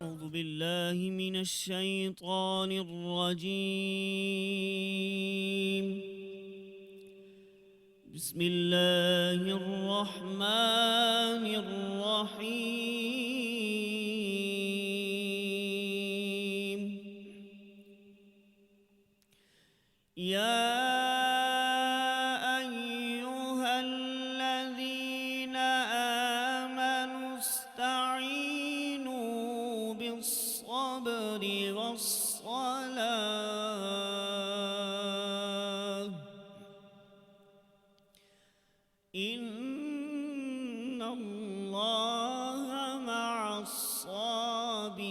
أعوذ بالله من الشيطان الرجيم بسم الله الرحمن الرحيم يا أيها الذين آمنوا استعينوا بالصبر والصلاة إن الله مع الصابرين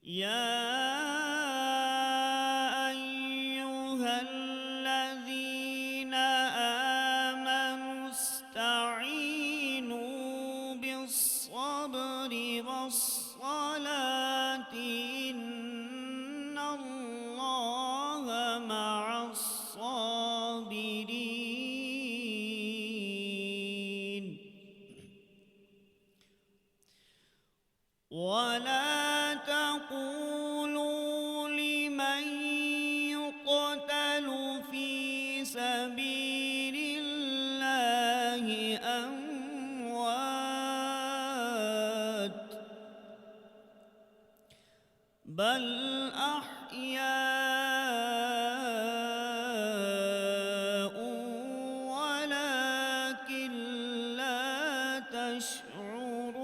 يا أيها الذين آمنوا استعينوا بالصبر والصلاة إن الله مع الصابرين ولا تقولوا لمن يقتل في سبيل الله أموات بل أحياء ولكن لا تشعرون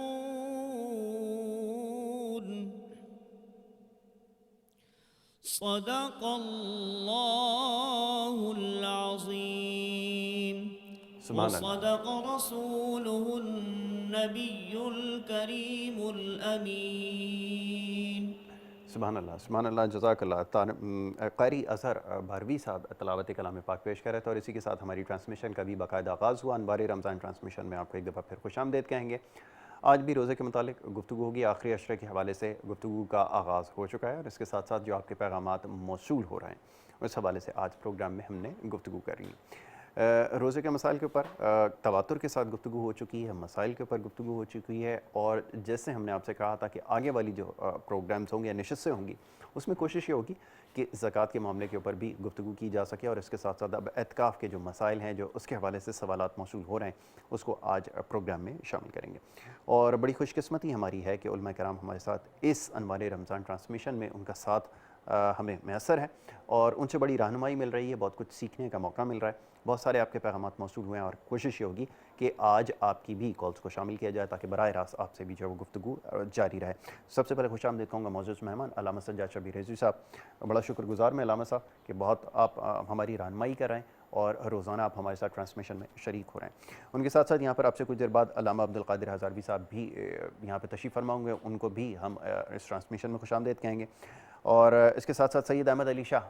صدق الله العظيم سبحان اللہ۔ وصدق رسوله النبي الكريم الأمين سبحان اللہ، سبحان اللہ، جزاک اللہ۔ قاری اظہر بھاروی صاحب تلاوت کلام پاک پیش کر رہے تھے اور اسی کے ساتھ ہماری ٹرانسمیشن کا بھی باقاعدہ آغاز ہوا۔ انوار رمضان ٹرانسمیشن میں آپ کو ایک دفعہ پھر خوش آمدید کہیں گے۔ آج بھی روزے کے متعلق گفتگو ہوگی، آخری عشرے کے حوالے سے گفتگو کا آغاز ہو چکا ہے اور اس کے ساتھ ساتھ جو آپ کے پیغامات موصول ہو رہے ہیں اس حوالے سے آج پروگرام میں ہم نے گفتگو کرنی ہے۔ روزے کے مسائل کے اوپر تواتر کے ساتھ گفتگو ہو چکی ہے، مسائل کے اوپر گفتگو ہو چکی ہے، اور جیسے ہم نے آپ سے کہا تھا کہ آگے والی جو پروگرامز ہوں گے یا نشستیں ہوں گی اس میں کوشش یہ ہوگی کہ زکوٰۃ کے معاملے کے اوپر بھی گفتگو کی جا سکے، اور اس کے ساتھ ساتھ اب اعتکاف کے جو مسائل ہیں جو اس کے حوالے سے سوالات موصول ہو رہے ہیں اس کو آج پروگرام میں شامل کریں گے۔ اور بڑی خوش قسمتی ہماری ہے کہ علماء کرام ہمارے ساتھ اس انوار رمضان ٹرانسمیشن میں ان کا ساتھ ہمیں میسر ہے اور ان سے بڑی رہنمائی مل رہی ہے، بہت کچھ سیکھنے کا موقع مل رہا ہے۔ بہت سارے آپ کے پیغامات موصول ہوئے ہیں اور کوشش یہ ہوگی کہ آج آپ کی بھی کالز کو شامل کیا جائے تاکہ براہ راست آپ سے بھی جو ہے وہ گفتگو جاری رہے۔ سب سے پہلے خوش آمدید کہوں گا معزز مہمان علامہ سجاد شبیر رضوی صاحب۔ بڑا شکر گزار میں علامہ صاحب کہ بہت آپ ہماری رہنمائی کر رہے ہیں اور روزانہ آپ ہمارے ساتھ ٹرانسمیشن میں شریک ہو رہے ہیں۔ ان کے ساتھ ساتھ یہاں پر آپ سے کچھ دیر بعد علامہ عبدالقادر ہزاروی صاحب بھی یہاں پہ تشریف فرما ہوں گے، ان کو بھی ہم اس ٹرانسمیشن میں خوش آمدید کہیں گے۔ اور اس کے ساتھ ساتھ سید احمد علی شاہ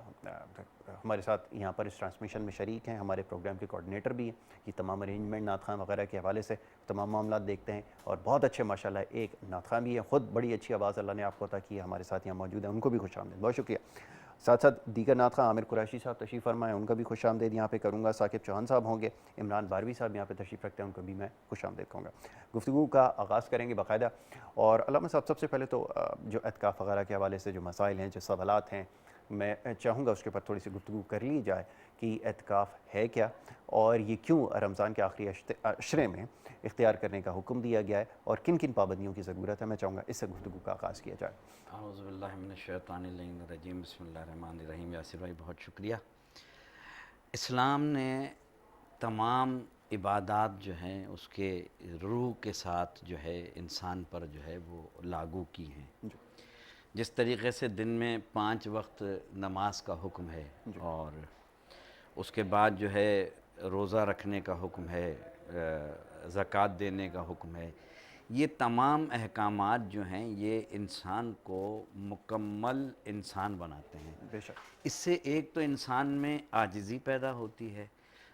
ہمارے ساتھ یہاں پر اس ٹرانسمیشن میں شریک ہیں، ہمارے پروگرام کے کوارڈینیٹر بھی ہیں، یہ تمام ارینجمنٹ نعت خوان وغیرہ کے حوالے سے تمام معاملات دیکھتے ہیں اور بہت اچھے ماشاءاللہ ایک نعت خوان بھی ہیں، خود بڑی اچھی آواز اللہ نے آپ کو عطا کی ہے، ہمارے ساتھ یہاں موجود ہیں، ان کو بھی خوش آمدید، بہت شکریہ۔ ساتھ ساتھ دیگر نعت خوان عامر قریشی صاحب تشریف فرمائے، ان کا بھی خوش آمدید یہاں پہ کروں گا۔ ثاقب چوہان صاحب ہوں گے، عمران بھاروی صاحب یہاں پہ تشریف رکھتے ہیں، ان کو بھی میں خوش آمدید کہوں گا۔ گفتگو کا آغاز کریں گے باقاعدہ، اور علامہ صاحب سب سے پہلے تو جو اعتکاف وغیرہ کے حوالے سے جو مسائل ہیں، جو سوالات ہیں، میں چاہوں گا اس کے اوپر تھوڑی سی گفتگو کر لی جائے کہ اعتکاف ہے کیا اور یہ کیوں رمضان کے آخری عشرے میں اختیار کرنے کا حکم دیا گیا ہے اور کن کن پابندیوں کی ضرورت ہے، میں چاہوں گا اس سے گفتگو کا آغاز کیا جائے۔ اعوذ باللہ من الشیطان الرجیم، بسم اللہ الرحمن الرحیم۔ یاسر بھائی بہت شکریہ۔ اسلام نے تمام عبادات جو ہیں اس کے روح کے ساتھ جو ہے انسان پر جو ہے وہ لاگو کی ہیں۔ جس طریقے سے دن میں 5 وقت نماز کا حکم ہے اور اس کے بعد جو ہے روزہ رکھنے کا حکم ہے، زکوٰۃ دینے کا حکم ہے، یہ تمام احکامات جو ہیں یہ انسان کو مکمل انسان بناتے ہیں۔ بے شک اس سے ایک تو انسان میں عاجزی پیدا ہوتی ہے،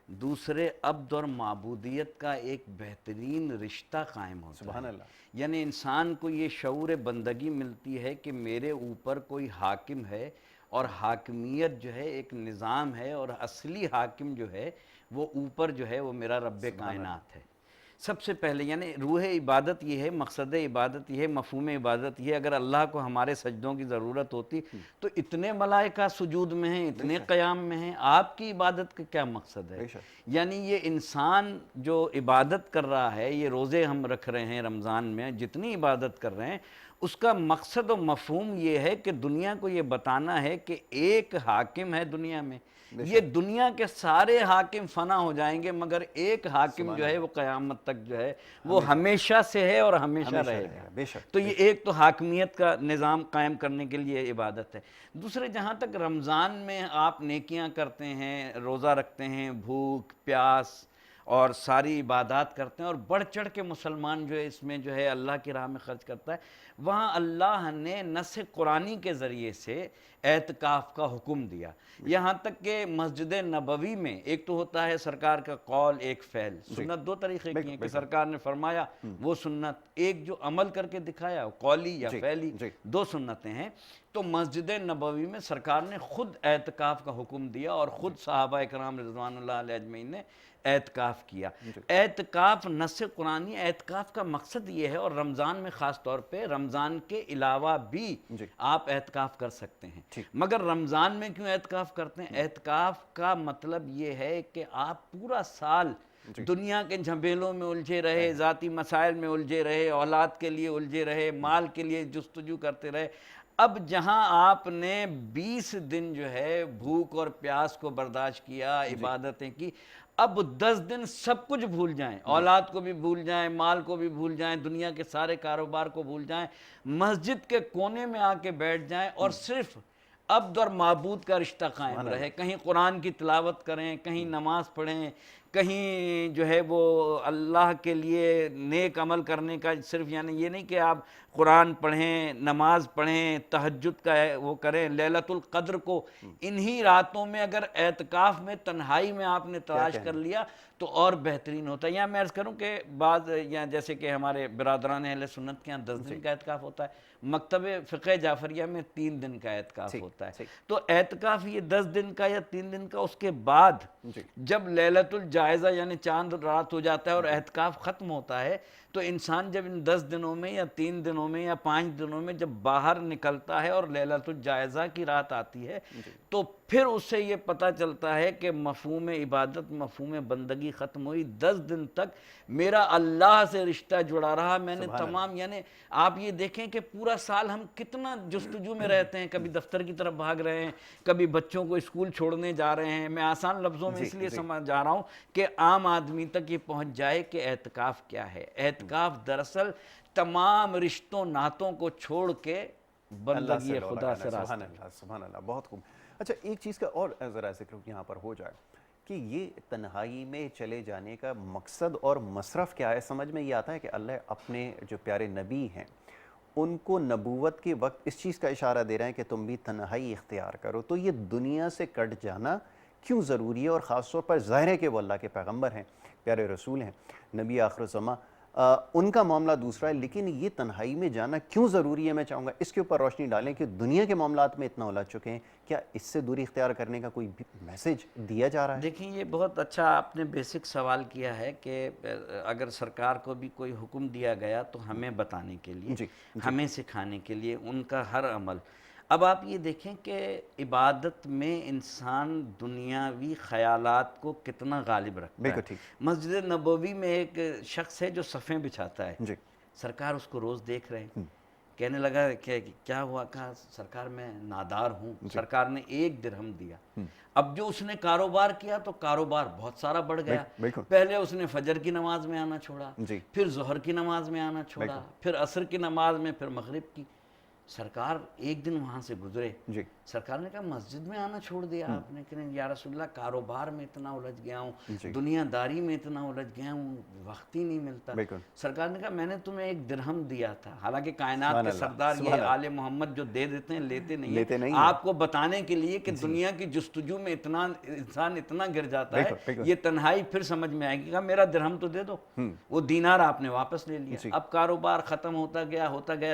دوسرے عبد اور معبودیت کا ایک بہترین رشتہ قائم ہوتا سبحان ہے۔ اللہ۔ یعنی انسان کو یہ شعور بندگی ملتی ہے کہ میرے اوپر کوئی حاکم ہے، اور حاکمیت جو ہے ایک نظام ہے، اور اصلی حاکم جو ہے وہ اوپر جو ہے وہ میرا رب کائنات ہے۔ سب سے پہلے یعنی روح عبادت یہ ہے، مقصد عبادت یہ ہے، مفہوم عبادت یہ ہے۔ اگر اللہ کو ہمارے سجدوں کی ضرورت ہوتی تو اتنے ملائکہ سجود میں ہیں، اتنے قیام میں ہیں، آپ کی عبادت کا کیا مقصد ہے؟ یعنی یہ انسان جو عبادت کر رہا ہے، یہ روزے ہم رکھ رہے ہیں رمضان میں، جتنی عبادت کر رہے ہیں، اس کا مقصد و مفہوم یہ ہے کہ دنیا کو یہ بتانا ہے کہ ایک حاکم ہے دنیا میں، یہ دنیا کے سارے حاکم فنا ہو جائیں گے مگر ایک حاکم جو ہے وہ قیامت تک جو ہے وہ ہمیشہ سے ہے اور ہمیشہ رہے گا۔ بے شک۔ تو یہ ایک تو حاکمیت کا نظام قائم کرنے کے لیے عبادت ہے۔ دوسرے، جہاں تک رمضان میں آپ نیکیاں کرتے ہیں، روزہ رکھتے ہیں، بھوک پیاس اور ساری عبادات کرتے ہیں، اور بڑھ چڑھ کے مسلمان جو ہے اس میں جو ہے اللہ کی راہ میں خرچ کرتا ہے، وہاں اللہ نے نص قرآنی کے ذریعے سے اعتکاف کا حکم دیا۔ یہاں تک کہ مسجد نبوی میں ایک تو ہوتا ہے سرکار کا قول، ایک فعل، سنت دو طریقے کی ہیں کہ سرکار نے فرمایا وہ سنت، ایک جو عمل کر کے دکھایا قولی یا فعلی، دو سنتیں ہیں۔ تو مسجد نبوی میں سرکار نے خود اعتکاف کا حکم دیا، اور خود صحابہ اکرام رضوان اللہ علیہ اجمعین نے اعتکاف کیا۔ اعتکاف نص قرآنی، اعتکاف کا مقصد یہ ہے، اور رمضان میں خاص طور پہ، رمضان کے علاوہ بھی آپ اعتکاف کر سکتے ہیں، مگر رمضان میں کیوں اعتکاف کرتے ہیں؟ اعتکاف کا مطلب یہ ہے کہ آپ پورا سال دنیا کے جھمیلوں میں الجھے رہے، ذاتی مسائل میں الجھے رہے، اولاد کے لیے الجھے رہے، مال کے لیے جستجو کرتے رہے، اب جہاں آپ نے 20 دن جو ہے بھوک اور پیاس کو برداشت کیا، عبادتیں کی، اب 10 دن سب کچھ بھول جائیں، اولاد کو بھی بھول جائیں، مال کو بھی بھول جائیں، دنیا کے سارے کاروبار کو بھول جائیں، مسجد کے کونے میں آ کے بیٹھ جائیں، اور صرف عبد اور معبود کا رشتہ قائم رہے۔ کہیں قرآن کی تلاوت کریں، کہیں نماز پڑھیں، کہیں جو ہے وہ اللہ کے لیے نیک عمل کرنے کا، صرف یعنی یہ نہیں کہ آپ قرآن پڑھیں، نماز پڑھیں، تہجد کا وہ کریں، لیلۃ القدر کو انہی راتوں میں اگر اعتکاف میں تنہائی میں آپ نے تلاش کر لیا تو اور بہترین ہوتا ہے۔ یہاں میں عرض کروں کہ بعض یا جیسے کہ ہمارے برادران اہل سنت کے یہاں 10 دن کا اعتکاف ہوتا ہے، مکتب فقہ جعفریہ میں 3 دن کا اعتکاف ہوتا ہے۔ تو اعتکاف یہ 10 دن کا یا 3 دن کا، اس کے بعد جب لیلۃ الجائزہ یعنی چاند رات ہو جاتا ہے اور اعتکاف ختم ہوتا ہے، تو انسان جب ان 10 دنوں میں یا 3 دنوں میں یا 5 دنوں میں جب باہر نکلتا ہے اور لیلۃ الجائزہ کی رات آتی ہے، تو پھر اس سے یہ پتہ چلتا ہے کہ مفہوم عبادت، مفہوم بندگی ختم ہوئی۔ 10 دن تک میرا اللہ سے رشتہ جڑا رہا، میں نے تمام، یعنی آپ یہ دیکھیں کہ پورا سال ہم کتنا جستجو میں رہتے ہیں، کبھی دفتر کی طرف بھاگ رہے ہیں، کبھی بچوں کو اسکول چھوڑنے جا رہے ہیں۔ میں آسان لفظوں میں اس لیے سمجھ جا رہا ہوں کہ عام آدمی تک یہ پہنچ جائے کہ اعتکاف کیا ہے۔ اعتکاف دراصل تمام رشتوں ناتوں کو چھوڑ کے بندگی خدا سے راستہ۔ سبحان اللہ، سبحان اللہ، بہت خوب۔ اچھا، ایک چیز کا اور ذرا ذکر یہاں پر ہو جائے کہ یہ تنہائی میں چلے جانے کا مقصد اور مصرف کیا ہے؟ سمجھ میں یہ آتا ہے کہ اللہ اپنے جو پیارے نبی ہیں ان کو نبوت کے وقت اس چیز کا اشارہ دے رہے ہیں کہ تم بھی تنہائی اختیار کرو، تو یہ دنیا سے کٹ جانا کیوں ضروری ہے؟ اور خاص طور پر ظاہر ہے کہ وہ اللہ کے پیغمبر ہیں، پیارے رسول ہیں، نبی آخر الزماں، ان کا معاملہ دوسرا ہے، لیکن یہ تنہائی میں جانا کیوں ضروری ہے؟ میں چاہوں گا اس کے اوپر روشنی ڈالیں کہ دنیا کے معاملات میں اتنا الجھ چکے ہیں، کیا اس سے دوری اختیار کرنے کا کوئی میسج دیا جا رہا ہے؟ دیکھیں، یہ بہت اچھا آپ نے بیسک سوال کیا ہے کہ اگر سرکار کو بھی کوئی حکم دیا گیا تو ہمیں بتانے کے لیے، ہمیں سکھانے کے لیے، ان کا ہر عمل۔ اب آپ یہ دیکھیں کہ عبادت میں انسان دنیاوی خیالات کو کتنا غالب رکھتا ہے۔ مسجد نبوی میں ایک شخص ہے جو صفیں بچھاتا ہے، سرکار اس کو روز دیکھ رہے ہیں، کہنے لگا کہ کیا ہوا؟ کہا سرکار میں نادار ہوں۔ سرکار نے 1 درہم دیا۔ اب جو اس نے کاروبار کیا تو کاروبار بہت سارا بڑھ گیا۔ پہلے اس نے فجر کی نماز میں آنا چھوڑا، پھر ظہر کی نماز میں آنا چھوڑا، پھر عصر کی نماز میں، پھر مغرب کی۔ سرکار ایک دن وہاں سے گزرے، جی سرکار نے کہا مسجد میں آنا چھوڑ دیا آپ نے کہ نہیں یا رسول اللہ، کاروبار میں اتنا الجھ گیا ہوں، جی دنیا داری میں اتنا الجھ گیا ہوں، وقت ہی نہیں ملتا۔ بالکل سرکار نے کہا میں نے تمہیں ایک درہم دیا تھا، حالانکہ کائنات سبحان کے اللہ، سردار سبحان یہ اللہ۔ آل محمد جو دے دیتے ہیں لیتے لیتے نہیں نہیں ہیں، ہیں۔ آپ کو بتانے کے لیے کہ دنیا کی جستجو میں اتنا انسان اتنا گر جاتا ہے، بالکل، بالکل۔ یہ تنہائی پھر سمجھ میں آئے گی۔ کہا میرا درہم تو دے دو، وہ دینار آپ نے واپس لے لیا۔ جی۔ اب کاروبار ختم ہوتا گیا،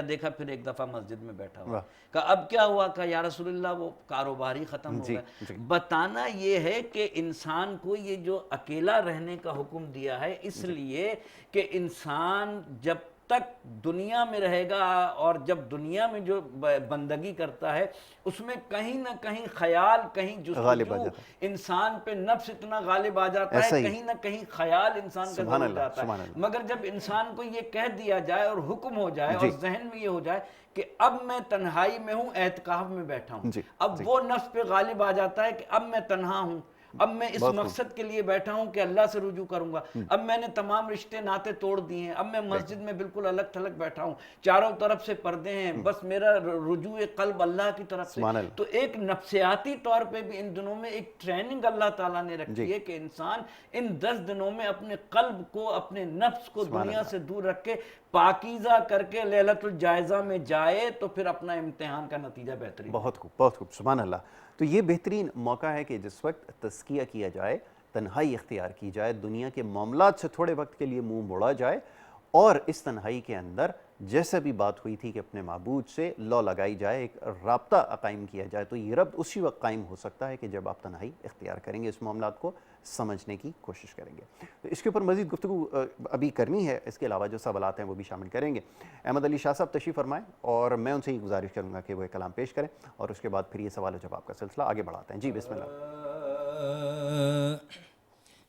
دیکھا پھر ایک دفعہ مسجد میں بیٹھا ہوا، واہ۔ کہا اب کیا ہوا؟ کہا یا رسول اللہ وہ کاروبار ہی ختم ہو جی، گیا۔ جی۔ بتانا یہ ہے کہ انسان کو یہ جو اکیلا رہنے کا حکم دیا ہے، اس لیے کہ انسان جب تک دنیا میں رہے گا اور جب دنیا میں جو بندگی کرتا ہے اس میں کہیں نہ کہیں خیال، کہیں غالب آ جستجو، جاتا انسان پہ نفس اتنا غالب آ جاتا ایسا ہے، ہی۔ کہیں نہ کہیں خیال انسان کا سبحان ضرور اللہ، جاتا سبحان ہے۔ اللہ۔ مگر جب انسان کو یہ کہہ دیا جائے اور حکم ہو جائے اور جی۔ ذہن میں یہ ہو جائے کہ اب میں تنہائی میں ہوں، اعتکاف میں بیٹھا ہوں، جی، اب وہ نفس پہ غالب آ جاتا ہے کہ اب میں تنہا ہوں، اب میں اس بہت خوب۔ مقصد کے لیے بیٹھا ہوں کہ اللہ سے رجوع کروں گا، اب میں نے تمام رشتے ناتے توڑ دیے ہیں، اب میں مسجد میں بالکل الگ تھلگ بیٹھا ہوں، چاروں طرف سے پردے ہیں، بس میرا رجوع قلب اللہ کی طرف سے۔ سبحان اللہ۔ تو ایک نفسیاتی طور پہ بھی ان دنوں میں ایک ٹریننگ اللہ تعالیٰ نے رکھی ہے کہ انسان ان 10 دنوں میں اپنے قلب کو، اپنے نفس کو دنیا سے دور رکھ کے پاکیزہ کر کے لیلۃ الجائزہ میں جائے تو پھر اپنا امتحان کا نتیجہ بہترین۔ بہت خوب، بہت خوب، سبحان اللہ۔ تو یہ بہترین موقع ہے کہ جس وقت تزکیہ کیا جائے، تنہائی اختیار کی جائے، دنیا کے معاملات سے تھوڑے وقت کے لیے منہ موڑا جائے، اور اس تنہائی کے اندر جیسا بھی بات ہوئی تھی کہ اپنے معبود سے لو لگائی جائے، ایک رابطہ قائم کیا جائے، تو یہ ربط اسی وقت قائم ہو سکتا ہے کہ جب آپ تنہائی اختیار کریں گے، اس معاملات کو سمجھنے کی کوشش کریں گے۔ تو اس کے اوپر مزید گفتگو ابھی کرنی ہے، اس کے علاوہ جو سوالات ہیں وہ بھی شامل کریں گے۔ احمد علی شاہ صاحب تشریف فرمائیں، اور میں ان سے یہ گزارش کروں گا کہ وہ ایک کلام پیش کریں، اور اس کے بعد پھر یہ سوال و جواب کا سلسلہ آگے بڑھاتے ہیں۔ جی بسم اللہ۔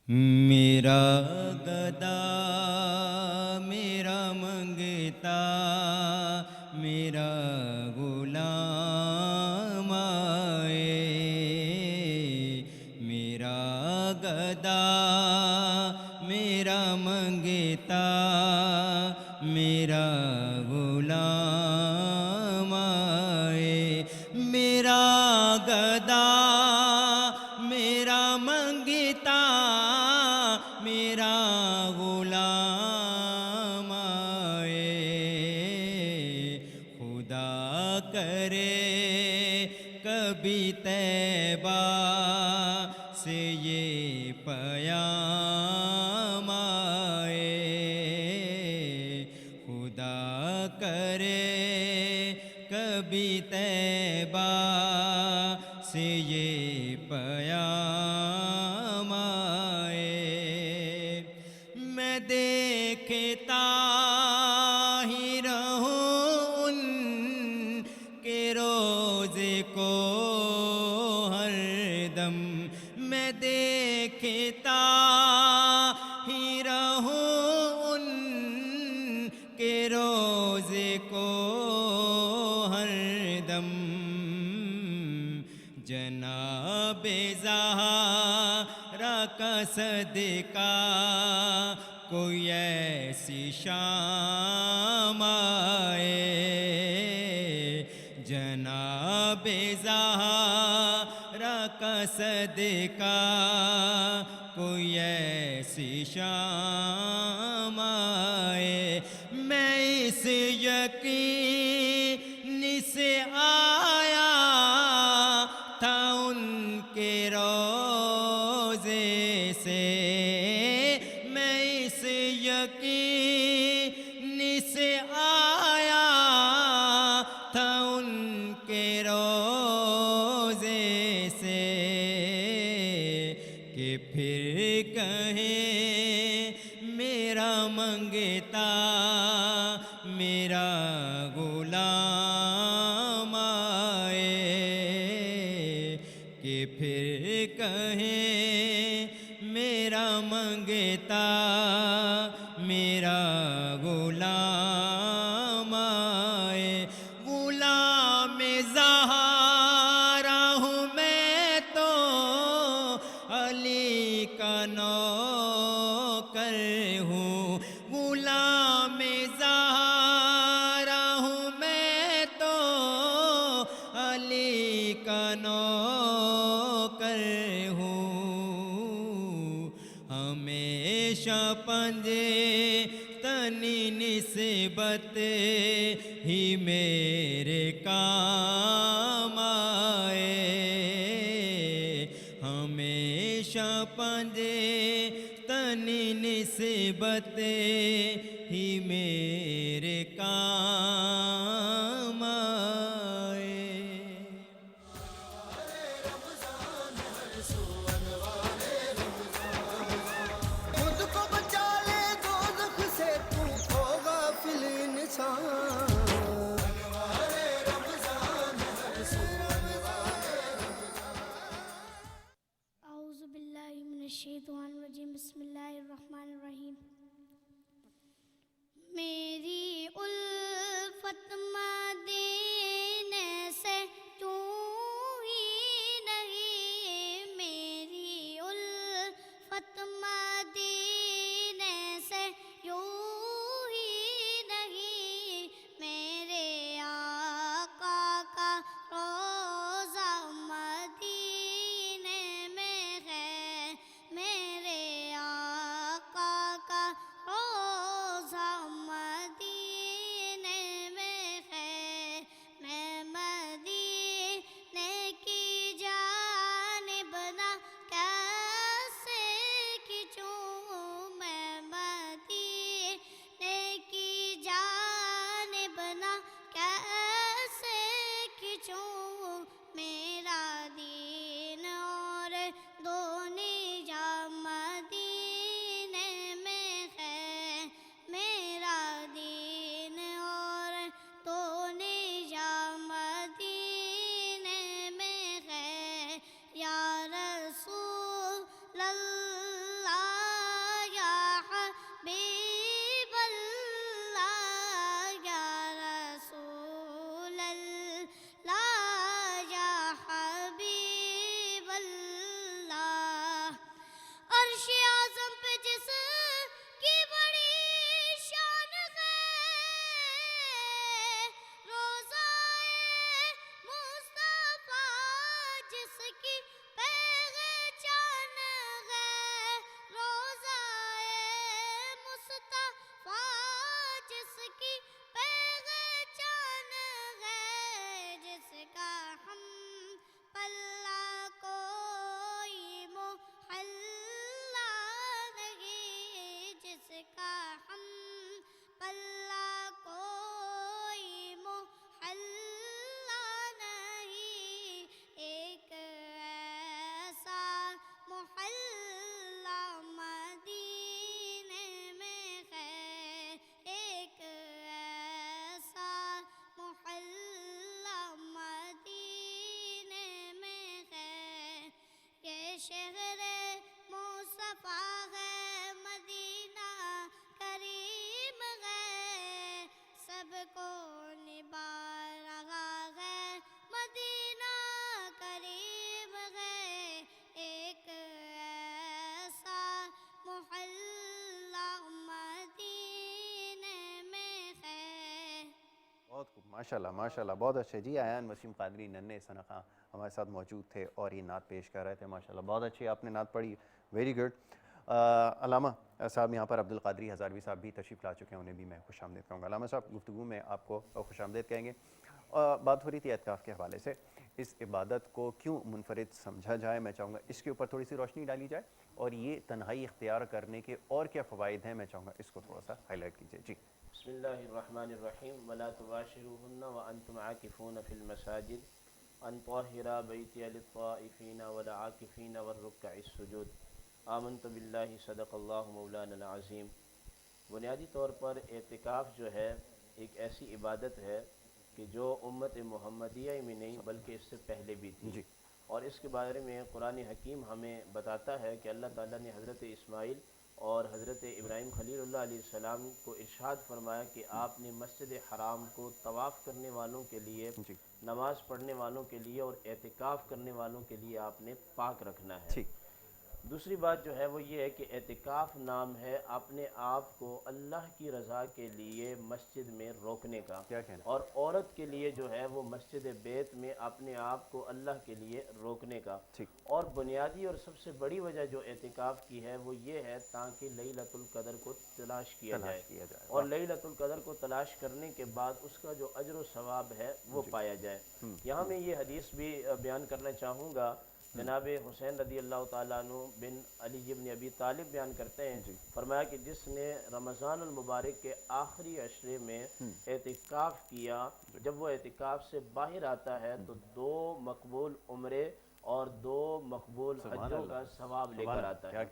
میرا گدا میرا منگتا میرا غلام آئے، میرا گدا میرا منگتا میرا غلام آئے، میرا گدا میرا منگتا میرا غلام آئے، خدا کرے کبھی طیبہ سے یہ پیام آئے، خدا کرے کبھی طیبہ سے یہ پیام آئے، میں دیکھتا ہی رہوں ان کے روزے کو ہر دم، میں دیکھتا ہی رہوں ان کے روزے کو ہر دم، جناب زہرا کا صدقہ کوئی ایسی شام آئے، جناب زہرا کا صدقہ کوئی ایسی شام آئے، میں اس یقین سے آیا تھا ان کے روزے سے، میں اس یقین سے آیا تھا ان کے روزے سے کہ پھر کہیں میرا منگتا میرا غلام آئے، کہ پھر کہیں میرا منگتا میرا غلام آئے، غلام زہرا ہوں میں تو علی کا نوکر ہوں، غلام زہرا ہوں میں تو میرے کام آئے ہمیشہ پندے تن نسبت ہی میرے کام آئے خود کو بچا لے دوزخ سے تو ہو غافل انسان اعوذ باللہ من الشیطان الرجیم بسم اللہ الرحمن الرحیم میری الفت مدینے سے کیوں ہی نہیں میری الفت مدینے سے یوں ہی نہیں میرے آقا کا روضہ مدینے میں ہے میرے آقا کا روضہ مدینے میں ہے میں مدینے کی جانب نہ کیسے کھنچوں میں مدینے کی جانب نہ کیسے کھنچوں میرا دین اور دنیا مدینے میں ہے میرا دین اور دنیا مدینے میں ہے یا رسول اللہ یا حبیب اللہ یا رسول اللہ یا حبیب اللہ عرش اعظم پہ جس کی بڑی شان ہے روضہ مصطفیٰ جس کی پہچان ہے روضہ مصطفیٰ جس کی پہچان ہے جس کا ہم پلہ کوئی محلہ نہیں جس کا ہم پلہ کوئی محلہ نہیں ایک ایسا محلہ مدینے میں ہے ایک ایسا محلہ مدینے میں ہے یہ شہر مصطفیٰ ہے مدینہ کریم ہے سب کو نبھا رہا ہے مدینہ کریم ہے ایک ایسا محلہ مدینے میں ہے بہت خوب ماشاءاللہ ماشاءاللہ بہت اچھے جی ایان وسیم قادری ننھے سنخاں ہمارے ساتھ موجود تھے اور یہ نعت پیش کر رہے تھے ماشاءاللہ بہت اچھی آپ نے نعت پڑھی ویری گڈ علامہ صاحب یہاں پر عبدالقادری ہزاروی صاحب بھی تشریف لا چکے ہیں انہیں بھی میں خوش آمدید کہوں گا علامہ صاحب گفتگو میں آپ کو خوش آمدید کہیں گے بات ہو رہی تھی اعتکاف کے حوالے سے اس عبادت کو کیوں منفرد سمجھا جائے میں چاہوں گا اس کے اوپر تھوڑی سی روشنی ڈالی جائے اور یہ تنہائی اختیار کرنے کے اور کیا فوائد ہیں میں چاہوں گا اس کو تھوڑا سا ہائی لائٹ کیجیے جی بسم اللہ الرحمن الرحیم ولا تباشروهن وانتم عاکفون فی المساجد ان طاہر بیتی للطائفین والعاکفین والرکع السجود آمنت باللہ صدق اللہ مولانا العظیم بنیادی طور پر اعتکاف جو ہے ایک ایسی عبادت ہے کہ جو امت محمدیہ میں نہیں بلکہ اس سے پہلے بھی تھی جی اور اس کے بارے میں قرآن حکیم ہمیں بتاتا ہے کہ اللہ تعالیٰ نے حضرت اسماعیل اور حضرت ابراہیم خلیل اللہ علیہ السلام کو ارشاد فرمایا کہ آپ نے مسجد حرام کو طواف کرنے والوں کے لیے جی نماز پڑھنے والوں کے لیے اور اعتکاف کرنے والوں کے لیے آپ نے پاک رکھنا ہے ٹھیک دوسری بات جو ہے وہ یہ ہے کہ اعتکاف نام ہے اپنے آپ کو اللہ کی رضا کے لیے مسجد میں روکنے کا، کیا کہنا؟ اور عورت کے لیے جو ہے وہ مسجد بیت میں اپنے آپ کو اللہ کے لیے روکنے کا۔ اور بنیادی اور سب سے بڑی وجہ جو اعتکاف کی ہے وہ یہ ہے تاکہ لیلۃ القدر کو تلاش کیا جائے، اور لیلۃ القدر کو تلاش کرنے کے بعد اس کا جو اجر و ثواب ہے وہ پایا جائے۔ یہاں میں یہ حدیث بھی بیان کرنا چاہوں گا، جناب حسین رضی اللہ تعالیٰ عنہ بن علی بن ابی طالب بیان کرتے ہیں، فرمایا کہ جس نے رمضان المبارک کے آخری عشرے میں اعتکاف کیا، جب وہ اعتکاف سے باہر آتا ہے تو 2 مقبول عمرے اور 2 مقبول حجوں کا ثواب لے کر آتا ہے۔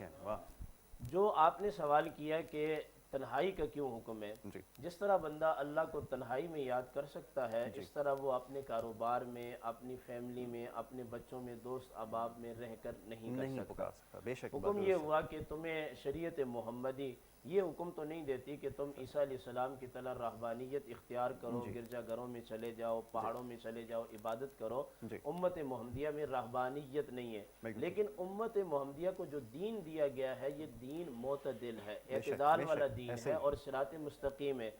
جو آپ نے سوال کیا کہ تنہائی کا کیوں حکم ہے، جس طرح بندہ اللہ کو تنہائی میں یاد کر سکتا ہے، اس طرح وہ اپنے کاروبار میں، اپنی فیملی میں، اپنے بچوں میں، دوست احباب میں رہ کر نہیں کر سکتا۔ حکم یہ ہوا کہ تمہیں شریعت محمدی یہ حکم تو نہیں دیتی کہ تم عیسیٰ علیہ السلام کی طرح رہبانیت اختیار کرو، گرجا گھروں میں چلے جاؤ، پہاڑوں میں چلے جاؤ، عبادت کرو۔ امت محمدیہ میں رہبانیت نہیں ہے، لیکن امت محمدیہ کو جو دین دیا گیا ہے یہ دین معتدل ہے، اعتدال والا دین ہے اور صراط مستقیم ہے۔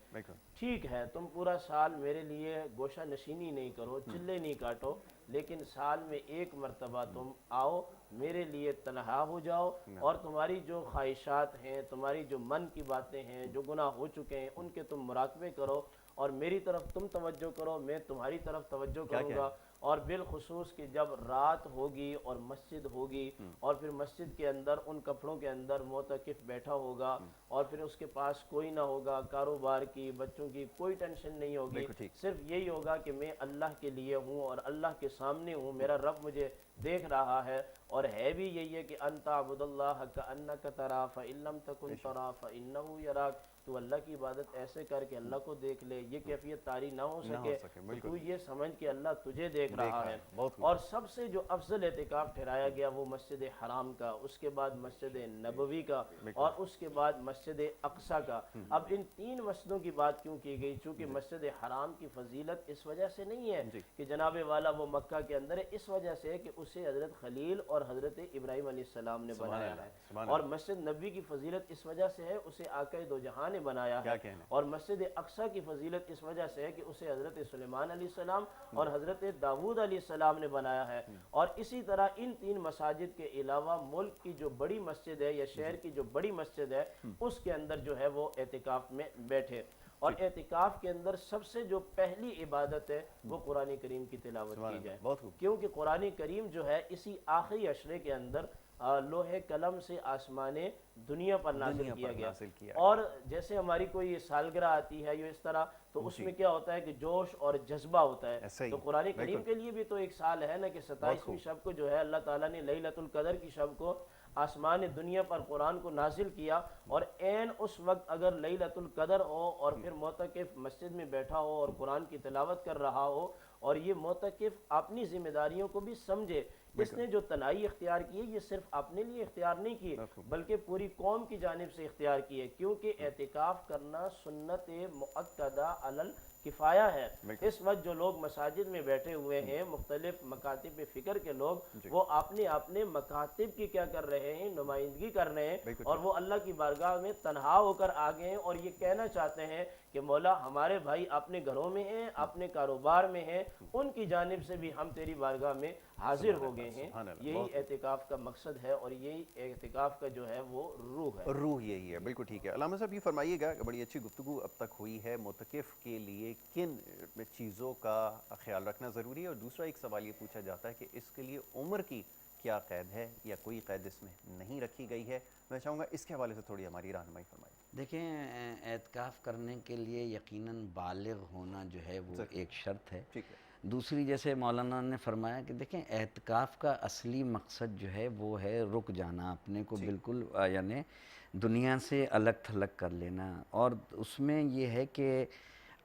ٹھیک ہے تم پورا سال میرے لیے گوشہ نشینی نہیں کرو، چلے نہیں کاٹو، لیکن سال میں 1 مرتبہ تم آؤ، میرے لیے تنہا ہو جاؤ، اور تمہاری جو خواہشات ہیں، تمہاری جو من کی باتیں ہیں، جو گناہ ہو چکے ہیں، ان کے تم مراقبے کرو، اور میری طرف تم توجہ کرو، میں تمہاری طرف توجہ کروں گا۔ اور بالخصوص کہ جب رات ہوگی اور مسجد ہوگی، اور پھر مسجد کے اندر ان کپڑوں کے اندر معتکف بیٹھا ہوگا، اور پھر اس کے پاس کوئی نہ ہوگا، کاروبار کی، بچوں کی کوئی ٹینشن نہیں ہوگی، صرف یہی ہوگا کہ میں اللہ کے لیے ہوں اور اللہ کے سامنے ہوں، میرا رب مجھے دیکھ رہا ہے، اور ہے بھی یہی ہے کہ انت عبد اللہ کأنک ترا فإن لم تکن ترا فإنہ یراک، تو اللہ کی عبادت ایسے کر کے اللہ کو دیکھ لے، یہ کیفیت طاری نہ ہو سکے تو یہ سمجھ کہ اللہ تجھے دیکھ رہا ہے۔ اور سب سے جو افضل اعتکاف ٹھہرایا گیا وہ مسجد حرام کا، اس کے بعد مسجد نبوی کا، اور اس کے بعد مسجد اقصیٰ کا۔ اب ان 3 مسجدوں کی بات کیوں کی گئی؟ چونکہ مسجد حرام کی فضیلت اس وجہ سے نہیں ہے کہ جناب والا وہ مکہ کے اندر ہے، اس وجہ سے کہ اسے حضرت خلیل اور حضرت ابراہیم علیہ السلام نے بنایا ہے، اور مسجد نبوی کی فضیلت اس وجہ سے ہے اسے آقا دو جہاں نے بنایا ہے، اور مسجد اقصیٰ کی فضیلت اس وجہ سے ہے کہ اسے حضرت سلیمان علیہ السلام اور حضرت داود علیہ السلام نے بنایا ہے۔ اور اسی طرح ان 3 مساجد کے علاوہ ملک کی جو بڑی مسجد ہے یا شہر کی جو بڑی مسجد ہے اس کے اندر جو ہے وہ اعتکاف میں بیٹھے، اور اعتکاف کے اندر سب سے جو پہلی عبادت ہے وہ قرآن کریم کی تلاوت کی جائے، کیونکہ قرآن کریم جو ہے اسی آخری عشرے کے اندر لوح قلم سے آسمان دنیا پر نازل کیا گیا۔ اور جیسے ہماری کوئی سالگرہ آتی ہے یا اس طرح، تو اس میں کیا ہوتا ہے کہ جوش اور جذبہ ہوتا ہے، تو قرآن کریم کے لیے بھی تو ایک سال ہے نا کہ 27ویں شب کو جو ہے اللہ تعالیٰ نے لیلۃ القدر کی شب کو آسمان دنیا پر قرآن کو نازل کیا، اور عین اس وقت اگر لیلۃ القدر ہو اور پھر معتکف مسجد میں بیٹھا ہو اور قرآن کی تلاوت کر رہا ہو، اور یہ معتکف اپنی ذمہ داریوں کو بھی سمجھے، اس نے جو تنہائی اختیار کی ہے یہ صرف اپنے لیے اختیار نہیں کی بلکہ پوری قوم کی جانب سے اختیار کی ہے، کیونکہ اعتکاف کرنا سنت مؤکدہ علی کفایہ ہے۔ اس وقت جو لوگ مساجد میں بیٹھے ہوئے ہیں، مختلف مکاتب فکر کے لوگ، وہ اپنے مکاتب کی کیا کر رہے ہیں؟ نمائندگی کر رہے ہیں، اور وہ اللہ کی بارگاہ میں تنہا ہو کر آ گئے ہیں، اور یہ کہنا چاہتے ہیں کہ مولا ہمارے بھائی اپنے گھروں میں ہیں، اپنے کاروبار میں ہیں، ان کی جانب سے بھی ہم تیری بارگاہ میں حاضر ہو گئے ہیں۔ یہی اعتکاف کا مقصد ہے، اور یہی اعتکاف کا جو ہے وہ روح ہے۔ روح یہی ہے، بالکل ٹھیک ہے۔ علامہ صاحب یہ فرمائیے گا کہ بڑی اچھی گفتگو اب تک ہوئی ہے، معتکف کے لیے کن چیزوں کا خیال رکھنا ضروری ہے، اور دوسرا ایک سوال یہ پوچھا جاتا ہے کہ اس کے لیے عمر کی کیا قید ہے یا کوئی قید اس میں نہیں رکھی گئی ہے؟ میں چاہوں گا اس کے حوالے سے تھوڑی ہماری رہنمائی فرمائیں۔ دیکھیں، اعتکاف کرنے کے لیے یقیناً بالغ ہونا جو ہے وہ ایک شرط ہے۔ دوسری، جیسے مولانا نے فرمایا کہ دیکھیں اعتکاف کا اصلی مقصد جو ہے وہ ہے رک جانا، اپنے کو بالکل یعنی دنیا سے الگ تھلگ کر لینا، اور اس میں یہ ہے کہ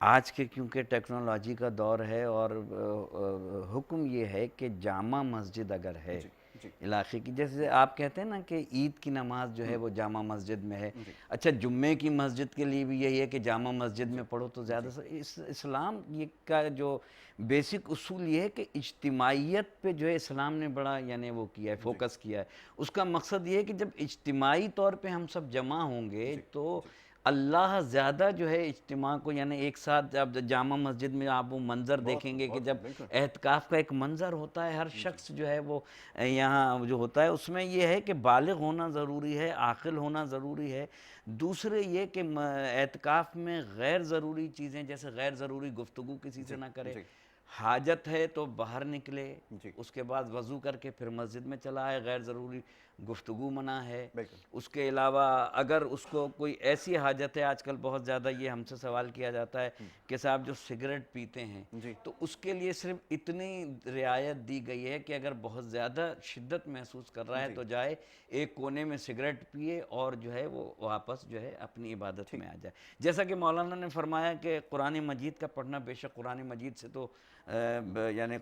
آج کے کیونکہ ٹیکنالوجی کا دور ہے، اور حکم یہ ہے کہ جامع مسجد اگر ہے علاقے کی. جیسے آپ کہتے ہیں نا کہ عید کی نماز جو ہے وہ جامع مسجد میں ہے, اچھا جمعے کی مسجد کے لیے بھی یہی ہے کہ جامع مسجد میں پڑھو تو زیادہ اسلام یہ کا جو بیسک اصول یہ ہے کہ اجتماعیت پہ جو ہے اسلام نے بڑا یعنی وہ کیا ہے, فوکس کیا ہے. اس کا مقصد یہ ہے کہ جب اجتماعی طور پہ ہم سب جمع ہوں گے تو اللہ زیادہ جو ہے اجتماع کو یعنی ایک ساتھ جب جامع مسجد میں آپ وہ منظر دیکھیں گے کہ جب اعتکاف کا ایک منظر ہوتا ہے, ہر شخص جو ہے وہ یہاں جو ہوتا ہے اس میں یہ ہے کہ بالغ ہونا ضروری ہے, عاقل ہونا ضروری ہے. دوسرے یہ کہ اعتکاف میں غیر ضروری چیزیں جیسے غیر ضروری گفتگو کسی سے نہ کرے, حاجت ہے تو باہر نکلے, اس کے بعد وضو کر کے پھر مسجد میں چلا آئے, غیر ضروری گفتگو منع ہے. اس کے علاوہ اگر اس کو کوئی ایسی حاجت ہے, آج کل بہت زیادہ یہ ہم سے سوال کیا جاتا ہے کہ صاحب جو سگریٹ پیتے ہیں تو اس کے لیے صرف اتنی رعایت دی گئی ہے کہ اگر بہت زیادہ شدت محسوس کر رہا ہے تو جائے ایک کونے میں سگریٹ پیے اور جو ہے وہ واپس جو ہے اپنی عبادت میں آ جائے. جیسا کہ مولانا نے فرمایا کہ قرآن مجید کا پڑھنا, بے شک قرآن مجید سے تو یعنی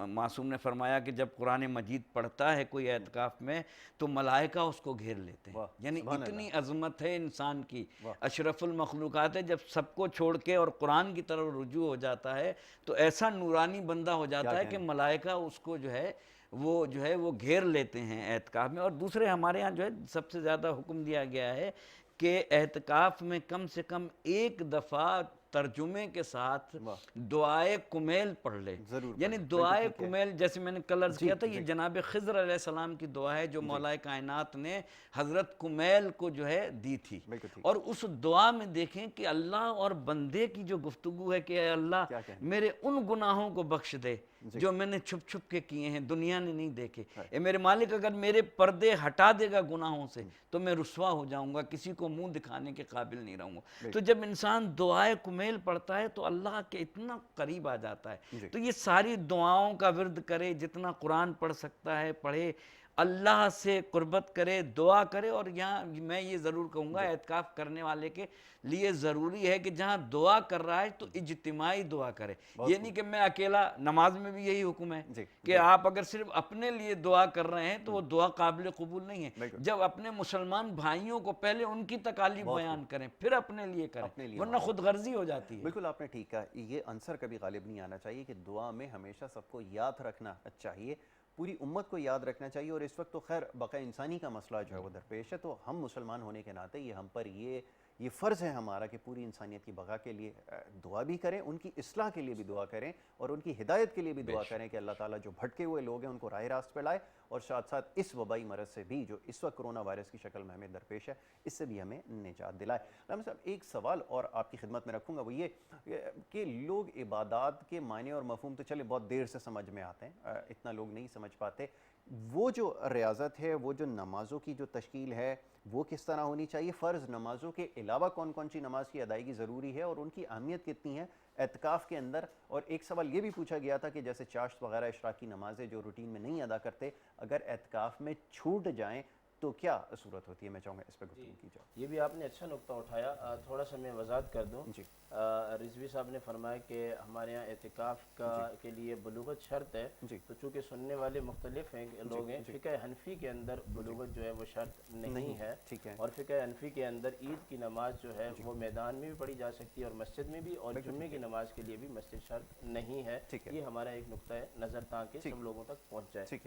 معصوم نے فرمایا کہ جب قرآن مجید پڑھتا ہے کوئی اعتکاف میں تو ملائکہ اس کو گھیر لیتے ہیں. یعنی اتنی عظمت ہے انسان کی, اشرف المخلوقات ہے. جب سب کو چھوڑ کے اور قرآن کی طرف رجوع ہو جاتا ہے تو ایسا نورانی بندہ ہو جاتا ہے کہ ملائکہ اس کو جو ہے وہ گھیر لیتے ہیں اعتکاف میں. اور دوسرے ہمارے ہاں جو ہے سب سے زیادہ حکم دیا گیا ہے کہ اعتکاف میں کم سے کم ایک دفعہ ترجمے کے ساتھ دعائے کمیل پڑھ لے. یعنی دعائے کمیل جیسے میں نے کل عرض کیا تھا, یہ جناب خضر علیہ السلام کی دعا ہے جو مولا کائنات نے حضرت کمیل کو جو ہے دی تھی. اور اس دعا میں دیکھیں کہ اللہ اور بندے کی جو گفتگو ہے کہ اے اللہ میرے ان گناہوں کو بخش دے جو میں نے چھپ چھپ کے کیے ہیں, دنیا نے نہیں دیکھے. اے میرے مالک اگر میرے پردے ہٹا دے گا گناہوں سے تو میں رسوا ہو جاؤں گا, کسی کو منہ دکھانے کے قابل نہیں رہوں گا. تو جب انسان دعائے کمیل پڑھتا ہے تو اللہ کے اتنا قریب آ جاتا ہے. تو یہ ساری دعاؤں کا ورد کرے, جتنا قرآن پڑھ سکتا ہے پڑھے, اللہ سے قربت کرے, دعا کرے. اور یہاں میں یہ ضرور کہوں گا اعتکاف کرنے والے کے لیے ضروری ہے کہ جہاں دعا کر رہا ہے تو اجتماعی دعا کرے. یہ نہیں کہ میں اکیلا, نماز میں بھی یہی حکم ہے کہ آپ اگر صرف اپنے لیے دعا کر رہے ہیں تو وہ دعا قابل قبول نہیں ہے. جب اپنے مسلمان بھائیوں کو پہلے ان کی تکالیف بیان کریں پھر اپنے لیے کریں, ورنہ خود غرضی ہو جاتی ہے. بالکل آپ نے ٹھیک کہا. یہ عنصر کبھی غالب نہیں آنا چاہیے کہ دعا میں ہمیشہ سب کو یاد رکھنا چاہیے, پوری امت کو یاد رکھنا چاہیے. اور اس وقت تو خیر بقا انسانی کا مسئلہ جو ہے وہ درپیش ہے, تو ہم مسلمان ہونے کے ناطے یہ ہم پر یہ فرض ہے ہمارا کہ پوری انسانیت کی بقا کے لیے دعا بھی کریں, ان کی اصلاح کے لیے بھی دعا کریں اور ان کی ہدایت کے لیے بھی دعا کریں کہ اللہ تعالیٰ جو بھٹکے ہوئے لوگ ہیں ان کو راہ راست پہ لائے, اور ساتھ ساتھ اس وبائی مرض سے بھی جو اس وقت کرونا وائرس کی شکل میں ہمیں درپیش ہے اس سے بھی ہمیں نجات دلائے. علامہ صاحب ایک سوال اور آپ کی خدمت میں رکھوں گا, وہ یہ کہ لوگ عبادات کے معنی اور مفہوم تو چلے بہت دیر سے سمجھ میں آتے ہیں, اتنا لوگ نہیں سمجھ پاتے. وہ جو ریاضت ہے, وہ جو نمازوں کی جو تشکیل ہے وہ کس طرح ہونی چاہیے, فرض نمازوں کے علاوہ کون کون سی نماز کی ادائیگی ضروری ہے اور ان کی اہمیت کتنی ہے اعتکاف کے اندر. اور ایک سوال یہ بھی پوچھا گیا تھا کہ جیسے چاشت وغیرہ اشراقی نمازیں جو روٹین میں نہیں ادا کرتے اگر اعتکاف میں چھوٹ جائیں تو کیا صورت ہوتی ہے؟ میں چاہوں گا اس پہ گفتگو کی جائے. یہ بھی آپ نے اچھا نقطہ اٹھایا. تھوڑا سا میں وضاحت کر دوں. رضوی صاحب نے فرمایا کہ ہمارے یہاں اعتکاف کے لیے بلوغت شرط ہے, تو چونکہ سننے والے مختلف ہیں لوگ ہیں, فقہ حنفی کے اندر بلوغت جو ہے وہ شرط نہیں ہے, اور فقہ حنفی کے اندر عید کی نماز جو ہے وہ میدان میں بھی پڑھی جا سکتی ہے اور مسجد میں بھی, اور جمعے کی نماز کے لیے بھی مسجد شرط نہیں ہے. یہ ہمارا ایک نقطہ نظر تاکہ سب لوگوں تک پہنچ جائے.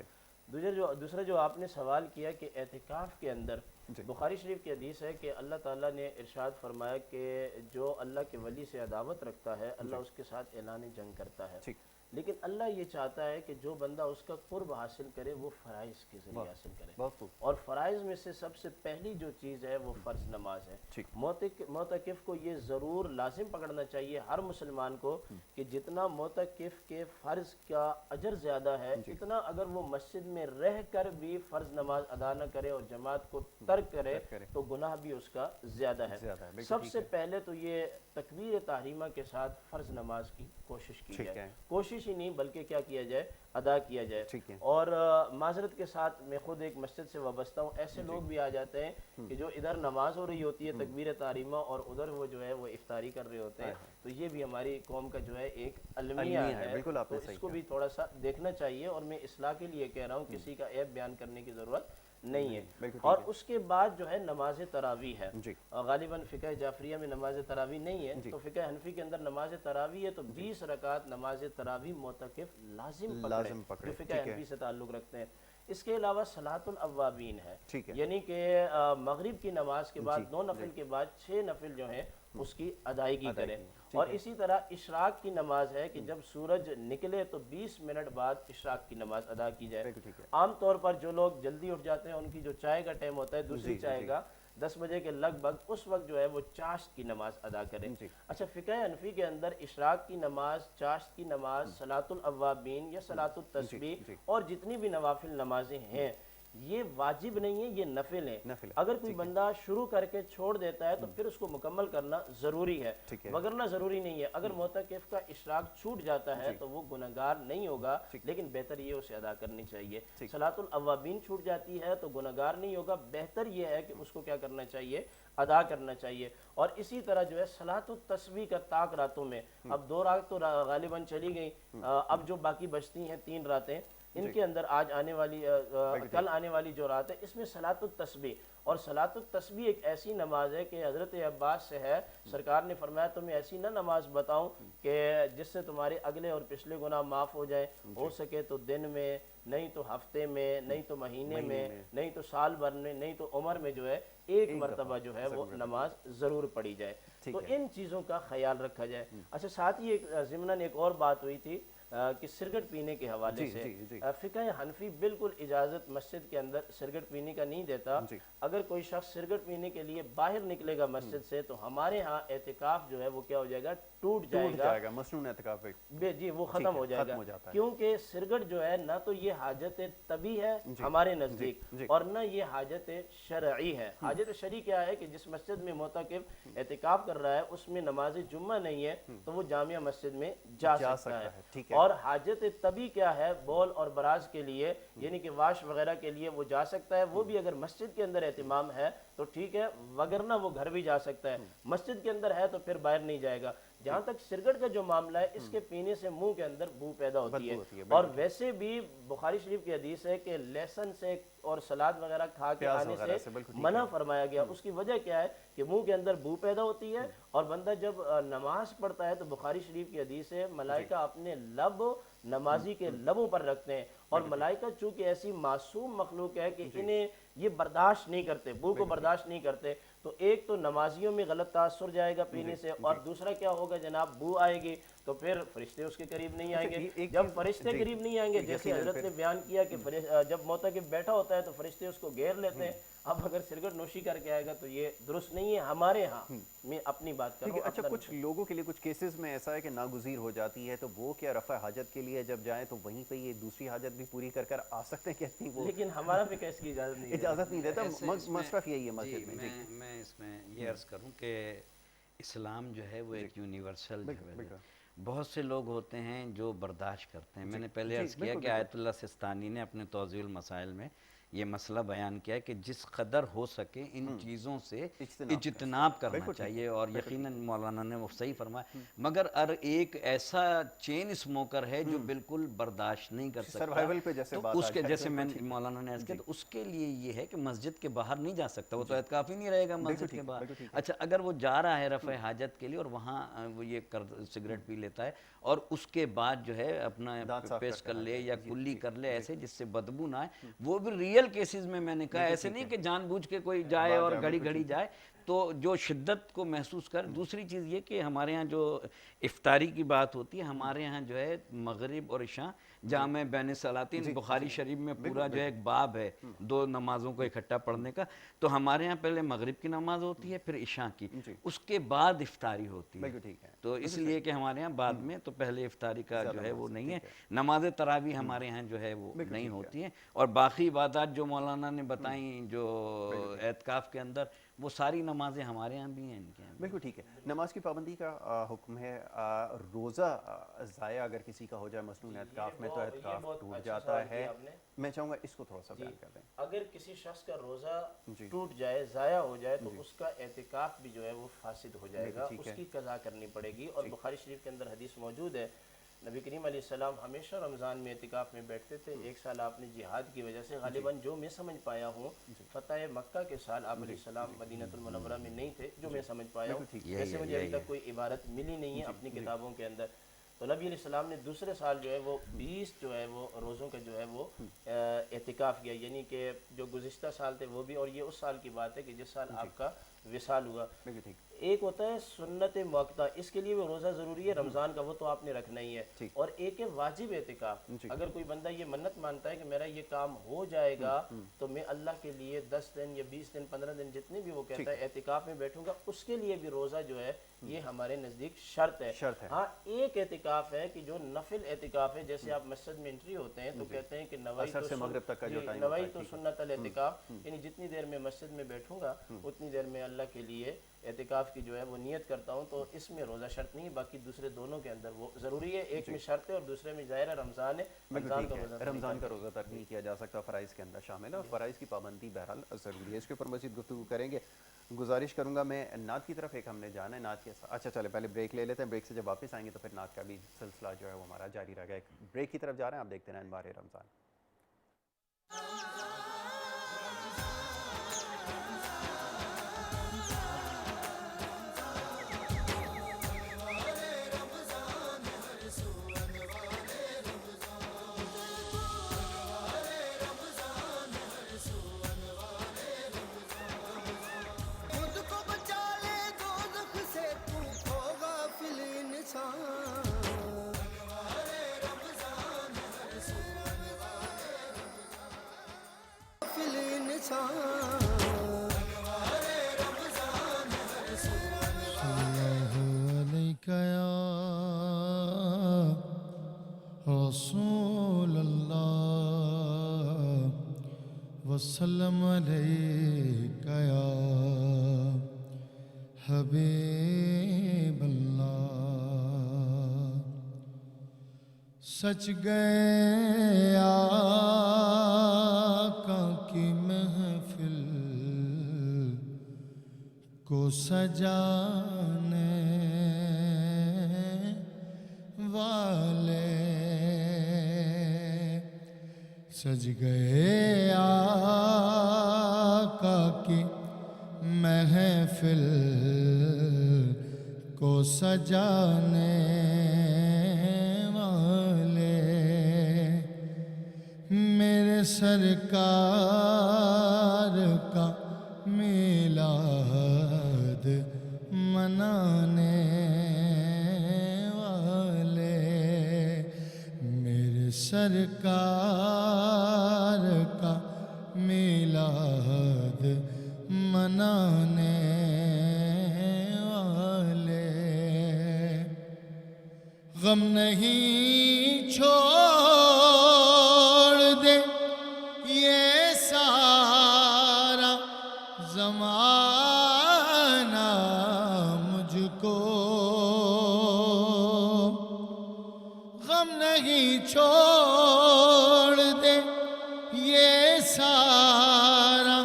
دوسرا جو آپ نے سوال کیا کہ اعتکاف کے اندر, بخاری شریف کی حدیث ہے کہ اللہ تعالیٰ نے ارشاد فرمایا کہ جو اللہ کے ولی سے عداوت رکھتا ہے اللہ اس کے ساتھ اعلان جنگ کرتا ہے. لیکن اللہ یہ چاہتا ہے کہ جو بندہ اس کا قرب حاصل کرے وہ فرائض کے ذریعے حاصل کرے, اور فرائض میں سے سب سے پہلی جو چیز ہے وہ فرض نماز ہے. معتکف کو یہ ضرور لازم پکڑنا چاہیے ہر مسلمان کو کہ جتنا معتکف کے فرض کا اجر زیادہ ہے اتنا اگر وہ مسجد میں رہ کر بھی فرض نماز ادا نہ کرے اور جماعت کو ترک ترک کرے تو گناہ بھی اس کا زیادہ ہے۔ سب سے پہلے تو یہ تکبیر تحریمہ کے ساتھ فرض نماز کی کوشش کی جائے، کوشش ہی نہیں بلکہ کیا کیا جائے، ادا کیا جائے۔ اور معذرت کے ساتھ میں خود ایک مسجد سے وابستہ ہوں، ایسے لوگ بھی آ جاتے ہیں کہ جو ادھر نماز ہو رہی ہوتی ہے تکبیر تحریمہ اور ادھر وہ جو ہے وہ افطاری کر رہے ہوتے ہیں، تو یہ بھی ہماری قوم کا جو ہے ایک المیہ ہے، تو اس کو بھی تھوڑا سا دیکھنا چاہیے۔ اور میں اصلاح کے لیے کہہ رہا ہوں، کسی کا عیب بیان کرنے کی ضرورت نہیں ہے۔ اور اس کے بعد جو ہے نماز تراویح ہے، غالباً فقہ جعفریہ میں نماز تراویح نہیں ہے، تو فقہ حنفی کے اندر نماز تراویح ہے، تو 20 رکعت نماز تراویح معتکف لازم پکڑے، جو فقہ حنفی سے تعلق رکھتے ہیں۔ اس کے علاوہ صلاۃ الاوابین ہے، یعنی کہ مغرب کی نماز کے بعد 2 نفل کے بعد 6 نفل جو ہیں اس کی ادائیگی کریں۔ اور اسی طرح اشراق کی نماز ہے کہ جب سورج نکلے تو 20 منٹ بعد اشراق کی نماز ادا کی جائے۔ عام طور پر جو لوگ جلدی اٹھ جاتے ہیں ان کی جو چائے کا ٹائم ہوتا ہے، دوسری چائے کا 10 بجے کے لگ بھگ، اس وقت جو ہے وہ چاشت کی نماز ادا کریں۔ اچھا، فقہ حنفی کے اندر اشراق کی نماز، چاشت کی نماز، صلاۃ الاوابین یا صلاۃ التسبیح اور جتنی بھی نوافل نمازیں ہیں یہ واجب نہیں ہے، یہ نفل ہیں۔ اگر کوئی بندہ شروع کر کے چھوڑ دیتا ہے تو پھر اس کو مکمل کرنا ضروری ہے، وگرنہ ضروری نہیں ہے۔ اگر معتکف کا اشراق چھوٹ جاتا ہے تو وہ گنہگار نہیں ہوگا، لیکن بہتر یہ اسے ادا کرنی چاہیے۔ صلاۃ الاوابین چھوٹ جاتی ہے تو گنہگار نہیں ہوگا، بہتر یہ ہے کہ اس کو کیا کرنا چاہیے، ادا کرنا چاہیے۔ اور اسی طرح جو ہے صلاۃ التسبیح کا طاق راتوں میں، اب 2 رات تو غالباً چلی گئیں، اب جو باقی بچتی ہیں 3 راتیں، ان کے اندر آج آنے والی کل آنے والی جو رات ہے اس میں صلاۃ التسبیح، اور صلاۃ التسبیح ایک ایسی نماز ہے کہ حضرت عباس سے ہے، سرکار نے فرمایا تمہیں ایسی نہ نماز بتاؤں کہ جس سے تمہارے اگلے اور پچھلے گناہ معاف ہو جائیں، ہو سکے تو دن میں، نہیں تو ہفتے میں، نہیں تو مہینے میں، نہیں تو سال بھر میں، نہیں تو عمر میں جو ہے ایک مرتبہ جو ہے وہ نماز ضرور پڑھی جائے۔ تو ان چیزوں کا خیال رکھا جائے۔ اچھا، ساتھ ہی ایک ضمناً ایک اور بات ہوئی تھی کہ سگریٹ پینے کے حوالے سے فقہ حنفی بالکل اجازت مسجد کے اندر سگریٹ پینے کا نہیں دیتا۔ اگر کوئی شخص سگریٹ پینے کے لیے باہر نکلے گا مسجد سے تو ہمارے ہاں اعتکاف جو ہے وہ کیا ہو جائے گا، ٹوٹ جائے گا، مسنون اعتکاف جی وہ ختم ہو جائے گا، کیونکہ سگریٹ جو ہے نہ تو یہ حاجت طبی ہے ہمارے نزدیک اور نہ یہ حاجت شرعی ہے۔ حاجت شرعی کیا ہے کہ جس مسجد میں معتکف اعتکاف کر رہا ہے اس میں نماز جمعہ نہیں ہے تو وہ جامعہ مسجد میں جا سکتا ہے۔ اور حاجت طبی کیا ہے، بول اور براز کے لیے یعنی کہ واش وغیرہ کے لیے وہ جا سکتا ہے، وہ بھی اگر مسجد کے اندر اہتمام ہے تو ٹھیک ہے، وگرنہ وہ گھر بھی جا سکتا ہے، مسجد کے اندر ہے تو پھر باہر نہیں جائے گا۔ جہاں تک سگریٹ کا جو معاملہ ہے، اس کے پینے سے منہ کے اندر بو پیدا ہوتی ہے، اور ویسے بھی بخاری شریف کی حدیث ہے کہ لہسن سے اور سلاد وغیرہ کھا کے آنے سے منع فرمایا گیا۔ اس کی وجہ کیا ہے کہ منہ کے اندر بو پیدا ہوتی ہے، اور بندہ جب نماز پڑھتا ہے تو بخاری شریف کی حدیث ہے ملائکہ اپنے لب نمازی کے لبوں پر رکھتے ہیں، اور ملائکہ چونکہ ایسی معصوم مخلوق ہے کہ انہیں یہ برداشت نہیں کرتے، بو کو برداشت نہیں کرتے، تو ایک تو نمازیوں میں غلط تاثر جائے گا پینے سے، اور دوسرا کیا ہوگا جناب، بو آئے گی تو پھر فرشتے اس کے قریب نہیں آئیں گے۔ جب فرشتے قریب نہیں آئیں گے، جیسے حضرت نے بیان کیا کہ جب معتکف بیٹھا ہوتا ہے تو فرشتے اس کو گھیر لیتے ہیں، اب اگر سگریٹ نوشی کر کے آئے گا تو یہ درست نہیں ہے ہمارے ہاں، میں اپنی بات کر رہا ہوں۔ اچھا، کچھ لوگوں کے لیے کچھ کیسز میں ایسا ہے کہ ناگزیر ہو جاتی ہے، تو وہ کیا رفع حاجت کے لیے جب جائیں تو وہیں پہ یہ دوسری حاجت بھی پوری کر آ سکتے ہیں؟ کہتی وہ لیکن ہمارا بھی اس کی اجازت نہیں دیتا، مصرف یہی ہے مسجد میں۔ میں اس میں یہ عرض کروں کہ اسلام جو ہے وہ ایک یونیورسل جو ہے، بہت سے لوگ ہوتے ہیں جو برداشت کرتے ہیں۔ میں نے پہلے عرض کیا کہ آیت اللہ سستانی نے اپنے توضیح المسائل میں یہ مسئلہ بیان کیا کہ جس قدر ہو سکے ان چیزوں سے اجتناب کرنا چاہیے، اور یقیناً مولانا نے وہ صحیح فرمایا، مگر ایک ایسا چین اسموکر ہے جو بالکل برداشت نہیں کر سکتا، سروائیول پہ جیسے میں مولانا نے عرض کیا، تو اس کے لیے یہ ہے کہ مسجد کے باہر نہیں جا سکتا، وہ تو اعتکاف ہی نہیں رہے گا مسجد کے باہر۔ اچھا، اگر وہ جا رہا ہے رفع حاجت کے لیے اور وہاں وہ یہ سگریٹ پی لیتا ہے اور اس کے بعد جو ہے اپنا پیسٹ کر لے یا کلی کر لے ایسے جس سے بدبو نہ آئے، وہ بھی ریئل کیسز میں نے کہا، ایسے نہیں کہ جان بوجھ کے کوئی جائے اور گھڑی گھڑی جائے، تو جو شدت کو محسوس کر. دوسری چیز یہ کہ ہمارے ہاں جو افطاری کی بات ہوتی ہے, ہمارے یہاں جو ہے مغرب اور عشاء جامع بین صلاتین, بخاری شریف میں پورا جو ہے ایک باب ہے دو نمازوں کو اکٹھا پڑھنے کا. تو ہمارے ہاں پہلے مغرب کی نماز ہوتی ہے, پھر عشاء کی, اس کے بعد افطاری ہوتی ہے. تو اس لیے کہ ہمارے ہاں بعد میں, تو پہلے افطاری کا جو ہے وہ نہیں ہے. نماز تراویح ہمارے ہاں جو ہے وہ نہیں ہوتی ہیں. اور باقی عبادات جو مولانا نے بتائیں جو اعتکاف کے اندر, وہ ساری نمازیں ہمارے ہاں بھی ہیں, ان کے یہاں. بالکل ٹھیک ہے. نماز کی پابندی کا حکم ہے. روزہ ضائع اگر کسی کا ہو جائے مثلاً اعتکاف میں, تو اعتکاف ٹوٹ جاتا ہے. میں چاہوں گا اس کو تھوڑا سا بیان کر دیں. اگر کسی شخص کا روزہ ٹوٹ جائے, ضائع ہو جائے, تو اس کا اعتکاف بھی جو ہے وہ فاسد ہو جائے گا, اس کی قضا کرنی پڑے گی. اور بخاری شریف کے اندر حدیث موجود ہے, نبی کریم علیہ السلام ہمیشہ رمضان میں اعتکاف میں بیٹھتے تھے. ایک سال آپ نے جہاد کی وجہ سے, غالباً جو میں سمجھ پایا ہوں, فتح مکہ کے سال آپ علیہ السلام مدینہ المنورہ میں نہیں تھے, جو میں سمجھ پایا ہوں. ایسے مجھے ابھی تک کوئی عبارت ملی نہیں ہے اپنی کتابوں کے اندر. تو نبی علیہ السلام نے دوسرے سال جو ہے وہ 20 جو ہے وہ روزوں کا جو ہے وہ اعتکاف کیا, یعنی کہ جو گزشتہ سال تھے وہ بھی, اور یہ اس سال کی بات ہے کہ جس سال آپ کا وصال ہوا. ایک ہوتا ہے سنت موقتہ, اس کے لیے وہ روزہ ضروری ہے رمضان کا, وہ تو آپ نے رکھنا ہی ہے. اور ایک ہے واجب اعتکاف. اگر کوئی بندہ یہ منت مانتا ہے کہ میرا یہ کام ہو جائے گا تو میں اللہ کے لیے 10 دن یا 20 دن 15 دن جتنے بھی وہ کہتا ہے اعتکاف میں بیٹھوں گا, اس کے لیے بھی روزہ جو ہے یہ ہمارے نزدیک شرط ہے. ہاں ایک اعتکاف ہے کہ جو نفل اعتکاف ہے, جیسے آپ مسجد میں انٹری ہوتے ہیں تو کہتے ہیں کہ نوائی تو سنت الاعتکاف, یعنی جتنی دیر میں مسجد میں بیٹھوں گا اتنی دیر میں اللہ کے لیے اعتکاف کی جو ہے وہ نیت کرتا ہوں. تو اس میں روزہ شرط نہیں ہے, باقی دوسرے دونوں کے اندر وہ ضروری ہے. ایک میں شرط ہے اور دوسرے میں ظاہر ہے رمضان ہے. رمضان کا روزہ ترک نہیں کیا جا سکتا, فرائض کے اندر شامل ہے, اور فرائض کی پابندی بہرحال ضروری ہے. اس کے اوپر مزید گفتگو کریں گے. گزارش کروں گا میں نعت کی طرف, ایک ہم نے جانا ہے نعت کے ساتھ. اچھا چلے پہلے بریک لے لیتے ہیں, بریک سے جب واپس آئیں گے تو پھر نعت کا بھی سلسلہ جو ہے وہ ہمارا جاری رہے گا. ایک بریک کی طرف جا رہے ہیں, آپ دیکھتے رہیں انوار رمضان. خود کو بچا لے دوزخ سے, تو ہو غافل انسان. غافل انسان. یا رسول اللہ وسلم علیک یا حبیب اللہ. سچ گئے آقا کی محفل کو سجانے والے, سج گئے آقا کی محفل کو سجانے والے. میرے سرکار کا میلاد منانے والے, میرے سرکار کا میلاد منانے والے. غم نہیں چھوڑ دے یہ سارا زمانہ مجھ کو, غم نہیں چھوڑ دے یہ سارا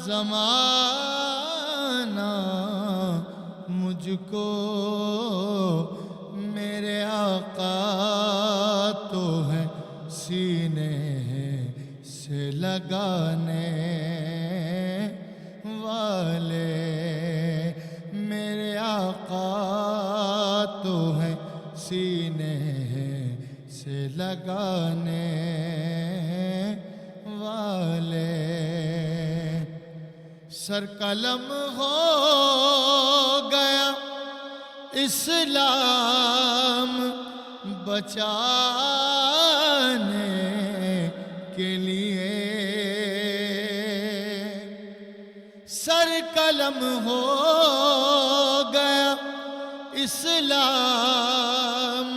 زمانہ مجھ کو. میرے آقا تو ہے سینے سے لگانے والے, میرے آقا تو ہے سینے سے لگانے والے. سر قلم ہو گیا اسلام بچانے کے لیے، سر قلم ہو گیا اسلام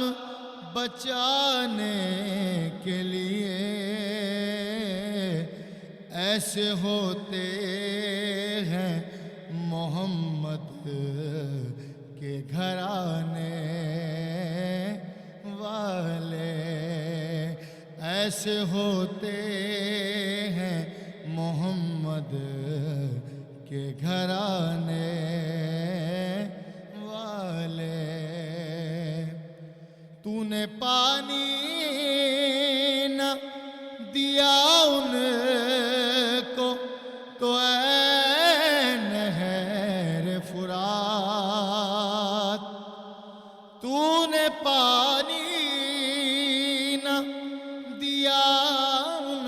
بچانے کے لیے، ایسے ہوتے ہیں محمد کے گھرانے والے، ایسے ہوتے ہیں محمد کے گھرانے والے۔ تو نے پانی نہ دیا ان کو تو اے نہر فرات، تو نے پانی نہ دیا ان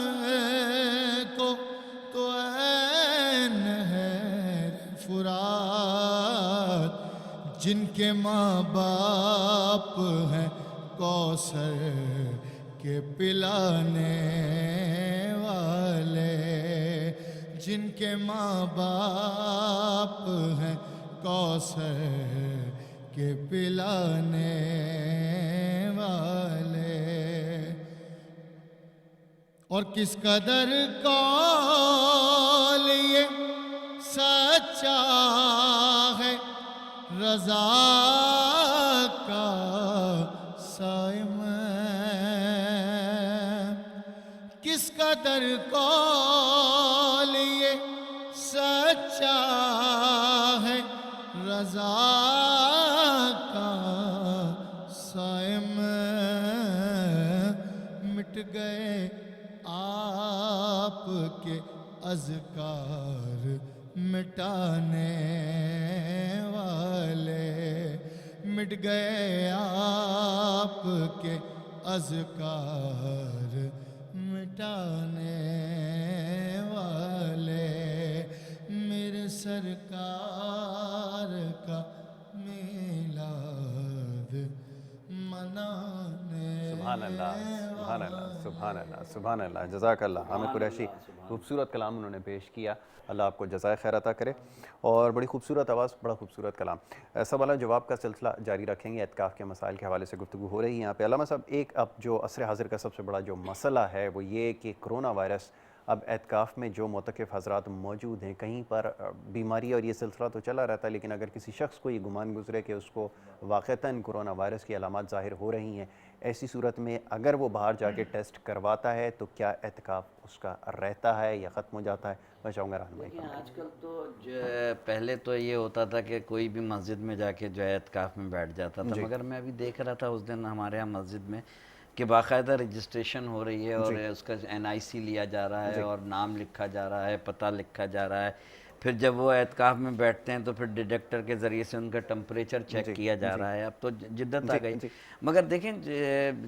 کو تو اے نہر فرات، جن کے ماں باپ ہیں کوثر کے پلانے والے، جن کے ماں باپ ہیں کوثر کے پلانے والے۔ اور کس قدر قول یہ سچا ہے، رضا کا صائم، کس قدر قول یہ سچا ہے، رضا کا صائم، مٹ گئے آپ کے اذکار مٹانے والے، مٹ گئے آپ کے اذکار مٹانے والے، میرے سرکار کا میلاد منانے۔ سبحان اللہ، سبحان اللہ، سبحان اللہ، سبحان اللہ، جزاک اللہ۔ حامد قریشی، خوبصورت کلام انہوں نے پیش کیا، اللہ آپ کو جزائے خیر عطا کرے، اور بڑی خوبصورت آواز، بڑا خوبصورت کلام۔ سوال جواب کا سلسلہ جاری رکھیں گے، اعتکاف کے مسائل کے حوالے سے گفتگو ہو رہی ہے یہاں پہ۔ علامہ صاحب، ایک اب جو عصر حاضر کا سب سے بڑا جو مسئلہ ہے وہ یہ کہ کرونا وائرس اب اعتکاف میں جو معتکف حضرات موجود ہیں، کہیں پر بیماری اور یہ سلسلہ تو چلا رہتا ہے، لیکن اگر کسی شخص کو یہ گمان گزرے کہ اس کو واقعتاً کرونا وائرس کی علامات ظاہر ہو رہی ہیں، ایسی صورت میں اگر وہ باہر جا کے ٹیسٹ کرواتا ہے تو کیا اعتکاف اس کا رہتا ہے یا ختم ہو جاتا ہے؟ میں چاہوں گا رہنمائی فرمائیں۔ آج کل تو پہلے تو یہ ہوتا تھا کہ کوئی بھی مسجد میں جا کے جو ہے اعتکاف میں بیٹھ جاتا تھا، مگر میں ابھی دیکھ رہا تھا اس دن ہمارے یہاں مسجد میں کہ باقاعدہ رجسٹریشن ہو رہی ہے، اور اس کا NIC لیا جا رہا ہے، اور نام لکھا جا رہا ہے، پتہ لکھا جا رہا ہے، پھر جب وہ اعتکاف میں بیٹھتے ہیں تو پھر ڈیٹیکٹر کے ذریعے سے ان کا ٹمپریچر چیک کیا جا رہا ہے۔ اب تو جدت آ گئی، مگر دیکھیں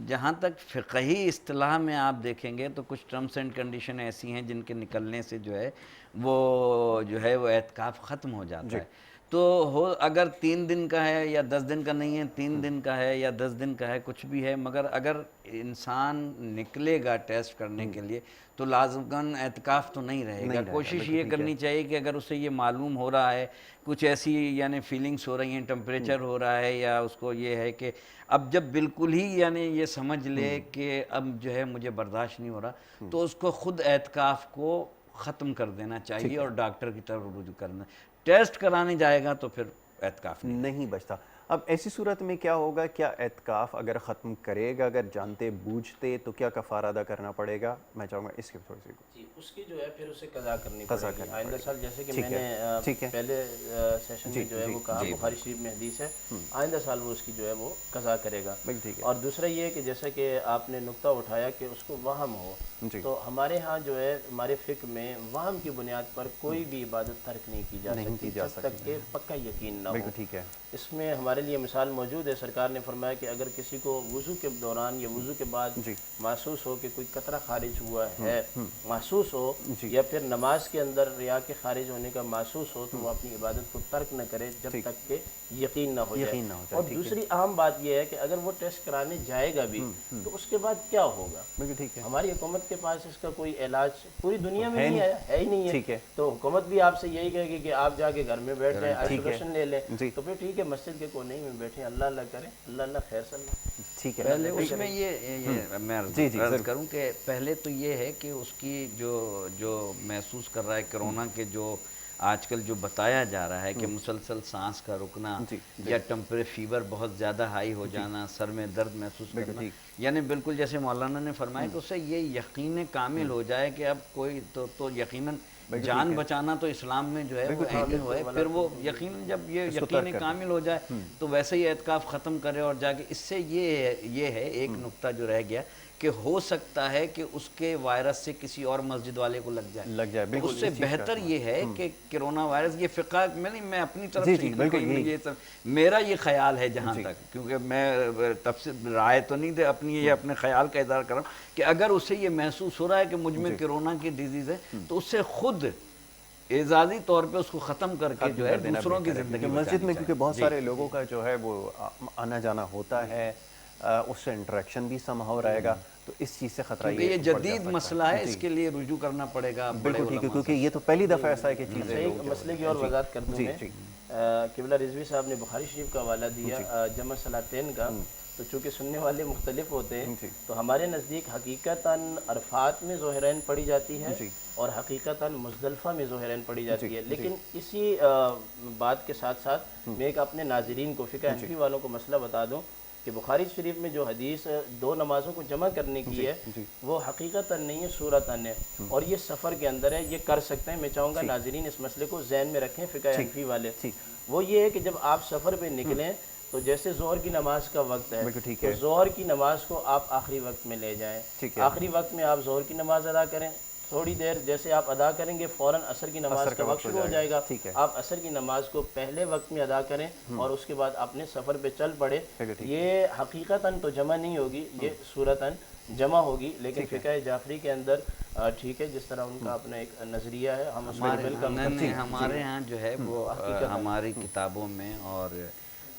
جہاں تک فقہی اصطلاح میں آپ دیکھیں گے تو کچھ ٹرمز اینڈ کنڈیشن ایسی ہیں جن کے نکلنے سے جو ہے وہ اعتکاف ختم ہو جاتا ہے۔ تو اگر 3 دن کا ہے یا 10 دن کا نہیں ہے، 3 دن کا ہے یا 10 دن کا ہے، کچھ بھی ہے، مگر اگر انسان نکلے گا ٹیسٹ کرنے کے لیے تو لازماً اعتکاف تو نہیں رہے گا۔ کوشش یہ کرنی چاہیے کہ اگر اسے یہ معلوم ہو رہا ہے، کچھ ایسی یعنی فیلنگز ہو رہی ہیں، ٹمپریچر ہو رہا ہے، یا اس کو یہ ہے کہ اب جب بالکل ہی یعنی یہ سمجھ لے کہ اب جو ہے مجھے برداشت نہیں ہو رہا، تو اس کو خود اعتکاف کو ختم کر دینا چاہیے اور ڈاکٹر کی طرف رجوع کرنا۔ ٹیسٹ کرانے جائے گا تو پھر اعتکاف نہیں بچتا۔ اب ایسی صورت میں کیا ہوگا؟ کیا اعتکاف اگر ختم کرے گا، اگر جانتے بوجھتے، تو کیا کفارہ ادا کرنا پڑے گا؟ میں چاہوں گا اس کی تھوڑی سی جی، اس کی جو ہے پھر اسے قضا کرنی پڑے گی آئندہ سال، جیسے کہ میں نے پہلے سیشن میں جو ہے وہ کہا، بخاری شریف میں حدیث ہے، آئندہ سال وہ اس کی جو ہے وہ قضا کرے گا۔ اور دوسرا یہ کہ جیسا کہ آپ نے نقطہ اٹھایا کہ اس کو وہم ہو، تو ہمارے ہاں جو ہے ہمارے فقہ میں وہم کی بنیاد پر کوئی بھی عبادت ترک نہیں کی جا سکتی جب تک کہ پکا یقین نہ ہو۔ اس میں ہمارے لیے مثال موجود ہے. سرکار نے فرمایا کہ اگر کسی کو وضو کے دوران یا وضو کے بعد محسوس ہو کہ کوئی قطرہ خارج ہوا ہے محسوس ہو یا پھر نماز کے اندر ریا کے خارج ہونے کا محسوس ہو تو وہ اپنی عبادت کو ترک نہ کرے جب تک کہ یقین نہ ہو جائے. اور دوسری اہم بات یہ ہے کہ اگر وہ ٹیسٹ کرانے جائے گا بھی تو اس کے بعد کیا ہوگا. ہماری حکومت کے پاس اس کا کوئی علاج پوری دنیا میں نہیں ہے ہی نہیں ہے. تو حکومت بھی آپ سے یہی کہے گی کہ آپ جا کے گھر میں بیٹھ جائیں, آئسولیشن لے لیں. تو پھر ٹھیک ہے, مسجد کے کونے میں بیٹھیں, اللہ اللہ کریں, اللہ خیر صلی اللہ. ٹھیک ہے. پہلے اس میں یہ میں عرض کروں کہ پہلے تو یہ ہے کہ اس کی جو محسوس کر رہا ہے کرونا کے جو آج کل جو بتایا جا رہا ہے کہ مسلسل سانس کا رکنا یا ٹمپریچر فیور بہت زیادہ ہائی ہو جانا, سر میں درد محسوس کرنا, یعنی بالکل جیسے مولانا نے فرمایا کہ اس سے یہ یقین کامل ہو جائے کہ اب کوئی تو یقیناً جان بچانا تو اسلام میں جو ہے وہ اہم ہے. پھر وہ یقین جب یہ یقین کامل ہو جائے تو ویسے ہی اعتکاف ختم کرے اور جا کے. اس سے یہ ہے ایک نقطہ جو رہ گیا کہ ہو سکتا ہے کہ اس کے وائرس سے کسی اور مسجد والے کو لگ جائے. اس سے بہتر یہ ہے کہ کرونا وائرس, یہ فقہ میں اپنی طرف سے میرا یہ خیال ہے جہاں تک, کیونکہ میں تفصیل رائے تو نہیں دے اپنی, یہ اپنے خیال کا اظہار کر رہا ہوں کہ اگر اسے یہ محسوس ہو رہا ہے کہ مجھ میں کرونا کی ڈیزیز ہے تو اس سے خود اعزازی طور پہ اس کو ختم کر کے جو ہے دوسروں کی زندگی مسجد میں, کیونکہ بہت سارے لوگوں کا جو ہے وہ آنا جانا ہوتا ہے, اس سے انٹریکشن بھی سمہاؤ رہے گا, تو اس چیز سے خطرہ یہ جدید مسئلہ ہے, اس کے لیے رجوع کرنا پڑے گا. بالکل ٹھیک ہے, کیونکہ یہ تو پہلی دفعہ ایسا ہے کہ چیزیں ایک مسئلے کی اور وضاحت کر دوں میں. قبلہ رضوی صاحب نے بخاری شریف کا حوالہ دیا جمع صلاتین کا, تو چونکہ سننے والے مختلف ہوتے ہیں تو ہمارے نزدیک حقیقتاً عرفات میں ظہرین پڑھی جاتی ہے اور حقیقتاً مزدلفہ میں ظہرین پڑھی جاتی ہے. لیکن اسی بات کے ساتھ ساتھ میں ایک اپنے ناظرین کو, فقہ حنفی والوں کو مسئلہ بتا دوں کہ بخاری شریف میں جو حدیث دو نمازوں کو جمع کرنے کی ہے وہ حقیقتاً نہیں ہے, صورتاً ہے, اور یہ سفر کے اندر ہے, یہ کر سکتے ہیں. میں چاہوں گا ناظرین اس مسئلے کو ذہن میں رکھیں فقہ حنفی والے. وہ یہ ہے کہ جب آپ سفر پہ نکلیں تو جیسے ظہر کی نماز کا وقت ہے تو ظہر کی نماز کو آپ آخری وقت میں لے جائیں, آخری وقت میں آپ ظہر کی نماز ادا کریں. تھوڑی دیر جیسے آپ ادا کریں گے فوراً عصر کی نماز کا وقت شروع ہو جائے گا, آپ عصر کی نماز کو پہلے وقت میں ادا کریں اور اس کے بعد اپنے سفر پہ چل پڑے. یہ حقیقتاً تو جمع نہیں ہوگی, یہ صورتاً جمع ہوگی, لیکن فقہ جعفری کے اندر ٹھیک ہے جس طرح ان کا اپنا ایک نظریہ ہے, ہم اس میں بالکل. ہمارے ہاں جو ہے وہ ہماری کتابوں میں اور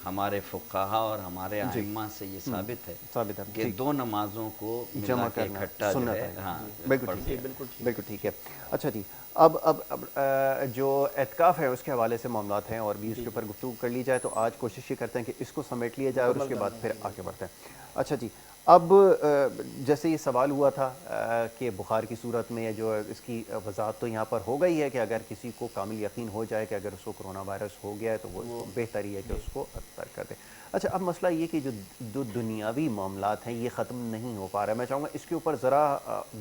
ہمارے فقہا اور ہمارے ائمہ سے یہ ثابت ہے کہ دو نمازوں کو جمع کے اکٹھا جو ہے. ہاں بالکل ٹھیک ہے. اچھا جی, اب جو اعتکاف ہے اس کے حوالے سے معاملات ہیں اور بھی اس کے اوپر گفتگو کر لی جائے, تو آج کوشش یہ کرتے ہیں کہ اس کو سمیٹ لیا جائے اور اس کے بعد پھر آگے بڑھتے ہیں. اچھا جی, اب جیسے یہ سوال ہوا تھا کہ بخار کی صورت میں جو اس کی وضاحت تو یہاں پر ہو گئی ہے کہ اگر کسی کو کامل یقین ہو جائے کہ اگر اس کو کرونا وائرس ہو گیا ہے تو وہ بہتر ہی ہے کہ اس کو ترک کر دے. اچھا, اب مسئلہ یہ کہ جو دنیاوی معاملات ہیں یہ ختم نہیں ہو پا رہا ہے. میں چاہوں گا اس کے اوپر ذرا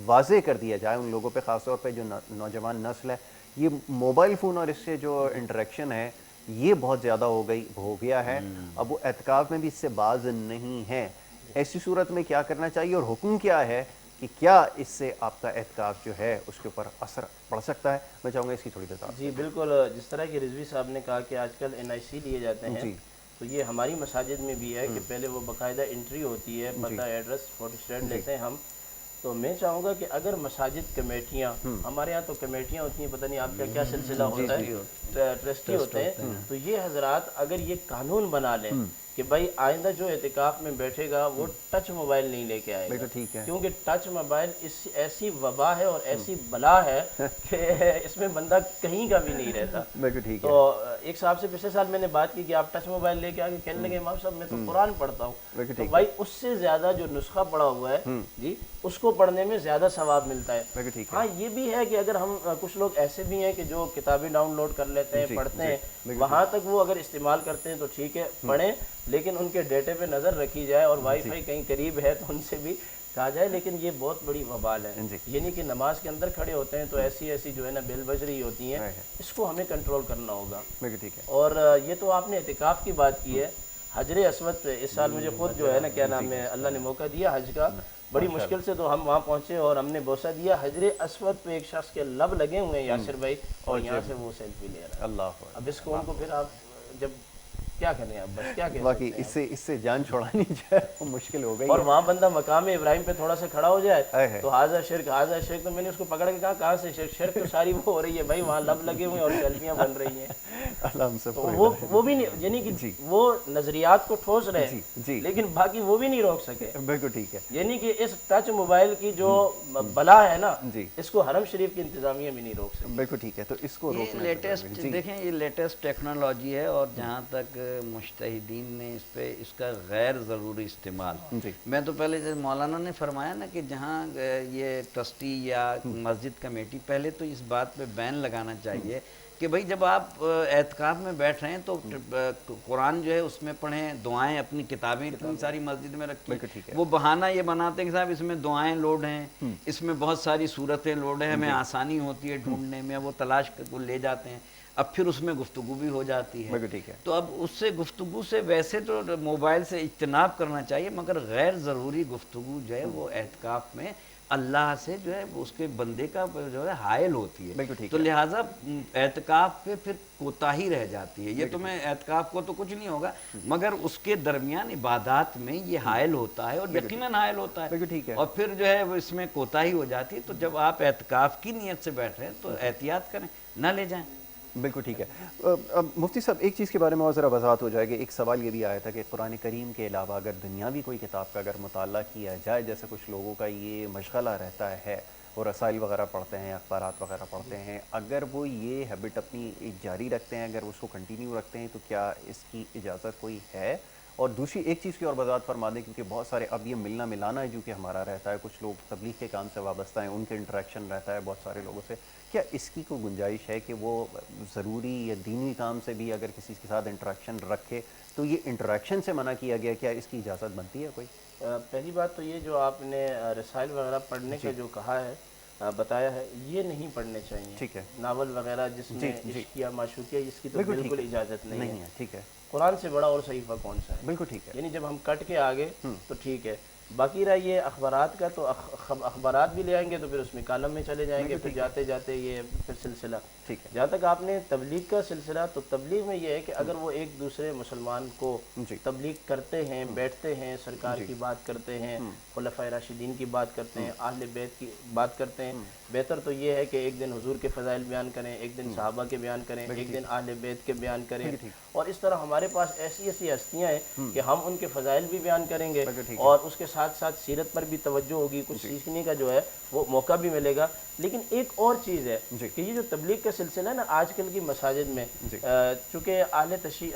واضح کر دیا جائے ان لوگوں پہ, خاص طور پہ جو نوجوان نسل ہے. یہ موبائل فون اور اس سے جو انٹریکشن ہے یہ بہت زیادہ ہو گیا ہے. اب وہ اعتکاف میں بھی اس سے باز نہیں ہے. ایسی صورت میں کیا کرنا چاہیے اور حکم کیا ہے کہ کیا اس سے آپ کا اعتکاف جو ہے اس کے اوپر اثر پڑ سکتا ہے؟ میں چاہوں گا اس کی تھوڑی وضاحت. جی بالکل, جس طرح کہ رضوی صاحب نے کہا کہ آج کل NIC لیے جاتے ہیں, تو یہ ہماری مساجد میں بھی ہے کہ پہلے وہ باقاعدہ انٹری ہوتی ہے, پتہ ایڈریس فوٹو اسٹیٹ لیتے ہیں ہم. تو میں چاہوں گا کہ اگر مساجد کمیٹیاں, ہمارے یہاں تو کمیٹیاں ہوتی ہیں, پتہ نہیں آپ کا کیا سلسلہ ہوتا ہے, ٹرسٹی ہوتے ہیں, تو یہ حضرات اگر یہ قانون بنا لیں کہ بھائی آئندہ جو اعتکاف میں بیٹھے گا وہ ٹچ موبائل نہیں لے کے آئے گا, کیونکہ ٹچ موبائل ایسی وبا ہے اور ایسی بلا ہے کہ اس میں بندہ کہیں کا بھی نہیں رہتا. تو ایک صاحب سے پچھلے سال میں نے بات کی کہ آپ ٹچ موبائل لے کے آگے, کہنے لگے امام صاحب میں تو قرآن پڑھتا ہوں. تو بھائی اس سے زیادہ جو نسخہ پڑھا ہوا ہے جی اس کو پڑھنے میں زیادہ ثواب ملتا ہے. ہاں یہ بھی ہے کہ اگر ہم کچھ لوگ ایسے بھی ہیں کہ جو کتابیں ڈاؤن لوڈ کر لیتے ہیں, پڑھتے ہیں, وہاں تک وہ اگر استعمال کرتے ہیں تو ٹھیک ہے پڑھیں, لیکن ان کے ڈیٹے پہ نظر رکھی جائے اور وائی فائی کہیں قریب ہے تو ان سے بھی کہا جائے. لیکن یہ بہت بڑی وبال ہے, یہ نہیں کہ نماز کے اندر کھڑے ہوتے ہیں تو ایسی جو ہے نا بیل بج رہی ہوتی ہیں, اس کو ہمیں کنٹرول کرنا ہوگا. اور یہ تو آپ نے اعتکاف کی بات کی ہے. حجر اسود پہ اس سال مجھے خود جو ہے نا کیا نام ہے اللہ نے موقع دیا حج کا, بڑی مشکل سے تو ہم وہاں پہنچے اور ہم نے بوسہ دیا. حجر اسود پہ ایک شخص کے لب لگے ہوئے ہیں یاسر بھائی, اور یہاں سے وہ سیلفی لے رہا ہے. اب اس کو ان کو پھر آپ جب کیا کریں اب، بس کیا کہہ باقی سکتے ہیں اس سے جان چھوڑانی جو ہے وہ مشکل ہو گئی اور ہے۔ وہاں بندہ مقام ابراہیم پہ تھوڑا سا کھڑا ہو آئے جائے ہے۔ تو حاضر شرک تو میں نے اس کو پکڑ کے کہا کہاں سے شرک؟ شرک تو ساری وہ ہو رہی ہے بھائی، وہاں لب لگے ہوئے ہیں اور سیلفیاں بن رہی ہیں۔ اللہ ہم سب تو کو وہ بھی نہیں، یعنی کہ وہ نظریات کو ٹھوس رہے جی، ہیں جی۔ لیکن باقی وہ بھی نہیں روک سکے۔ بالکل ٹھیک ہے۔ یعنی کہ اس ٹچ موبائل کی جو بلا ہے نا، جی۔ اس کو حرم شریف کی انتظامیہ بھی نہیں روک سکتی۔ بالکل ٹھیک ہے، تو اس کو یہ روکنا لیٹسٹ دیکھیں، یہ لیٹسٹ ٹیکنالوجی ہے، اور جہاں تک مجتہدین نے اس کا غیر ضروری استعمال، میں تو پہلے مولانا نے فرمایا نا کہ جہاں یہ ٹرسٹی یا مسجد کمیٹی، پہلے تو اس بات پہ بین لگانا چاہیے کہ بھائی جب آپ اعتکاف میں بیٹھ رہے ہیں تو قرآن جو ہے اس میں پڑھیں، دعائیں، اپنی کتابیں اتنی ساری مسجد میں رکھیں۔ وہ بہانہ یہ بناتے ہیں کہ صاحب اس میں دعائیں لوڈ ہیں، اس میں بہت ساری صورتیں لوڈ ہیں، ہمیں آسانی ہوتی ہے ڈھونڈنے میں، وہ تلاش کو لے جاتے ہیں، اب پھر اس میں گفتگو بھی ہو جاتی ہے۔ تو اب اس سے گفتگو سے ویسے تو موبائل سے اجتناب کرنا چاہیے، مگر غیر ضروری گفتگو جو ہے وہ اعتکاف میں اللہ سے جو ہے اس کے بندے کا جو ہے حائل ہوتی ہے، تو لہٰذا اعتکاف پہ پھر کوتاہی رہ جاتی ہے۔ یہ تو میں اعتکاف کو تو کچھ نہیں ہوگا، مگر اس کے درمیان عبادات میں یہ حائل ہوتا ہے، اور یقیناً حائل ہوتا ہے، اور پھر جو ہے وہ اس میں کوتاہی ہو جاتی ہے۔ تو جب آپ اعتکاف کی نیت سے بیٹھ رہے ہیں تو احتیاط کریں، نہ لے جائیں۔ بالکل ٹھیک ہے۔ اب مفتی صاحب ایک چیز کے بارے میں اور ذرا وضاحت ہو جائے گی۔ ایک سوال یہ بھی آیا تھا کہ قرآن کریم کے علاوہ اگر دنیاوی کوئی کتاب کا اگر مطالعہ کیا جائے، جیسے کچھ لوگوں کا یہ مشغلہ رہتا ہے، وہ رسائل وغیرہ پڑھتے ہیں، اخبارات وغیرہ پڑھتے ہیں، اگر وہ یہ ہیبٹ اپنی جاری رکھتے ہیں، اگر اس کو کنٹینیو رکھتے ہیں، تو کیا اس کی اجازت کوئی ہے؟ اور دوسری ایک چیز کی اور وضاحت فرما دیں، کیونکہ بہت سارے اب یہ ملنا ملانا ہے جو کہ ہمارا رہتا ہے، کچھ لوگ تبلیغ کے کام سے وابستہ ہیں، ان کے انٹریکشن رہتا ہے بہت سارے لوگوں سے، کیا اس کی کوئی گنجائش ہے کہ وہ ضروری یا دینی کام سے بھی اگر کسی کے ساتھ انٹریکشن رکھے تو یہ انٹریکشن سے منع کیا گیا، کیا اس کی اجازت بنتی ہے کوئی؟ پہلی بات تو یہ جو آپ نے رسائل وغیرہ پڑھنے کا جو کہا ہے، بتایا ہے، یہ نہیں پڑھنے چاہیے۔ ٹھیک ہے۔ ناول وغیرہ جس میں عشق یا معشوقیہ، اس کی تو بالکل اجازت نہیں ہے۔ ٹھیک ہے۔ قرآن سے بڑا اور صحیفہ کون سا ہے؟ بالکل ٹھیک ہے۔ یعنی جب ہم کٹ کے آگے تو ٹھیک ہے، باقی رہا یہ اخبارات کا، تو اخبارات بھی لے آئیں گے تو پھر اس میں کالم میں چلے جائیں گے، پھر جاتے جاتے یہ پھر سلسلہ۔ ٹھیک ہے۔ جہاں تک آپ نے تبلیغ کا سلسلہ، تو تبلیغ میں یہ ہے کہ اگر وہ ایک دوسرے مسلمان کو تبلیغ کرتے ہیں، بیٹھتے ہیں، سرکار کی بات کرتے ہیں، خلفائے راشدین کی بات کرتے ہیں، اہل بیت کی بات کرتے ہیں، بہتر تو یہ ہے کہ ایک دن حضور کے فضائل بیان کریں، ایک دن صحابہ کے بیان کریں، ایک دن اہل بیت کے بیان کریں، اور اس طرح ہمارے پاس ایسی ایسی ہستیاں ہیں کہ ہم ان کے فضائل بھی بیان کریں گے، اور اس کے ساتھ ساتھ سیرت پر بھی توجہ ہوگی، کچھ سیکھنے کا جو ہے وہ موقع بھی ملے گا۔ لیکن ایک اور چیز ہے کہ یہ جو تبلیغ کا سلسلہ ہے نا آج کل کی مساجد میں، چونکہ اہل تشیع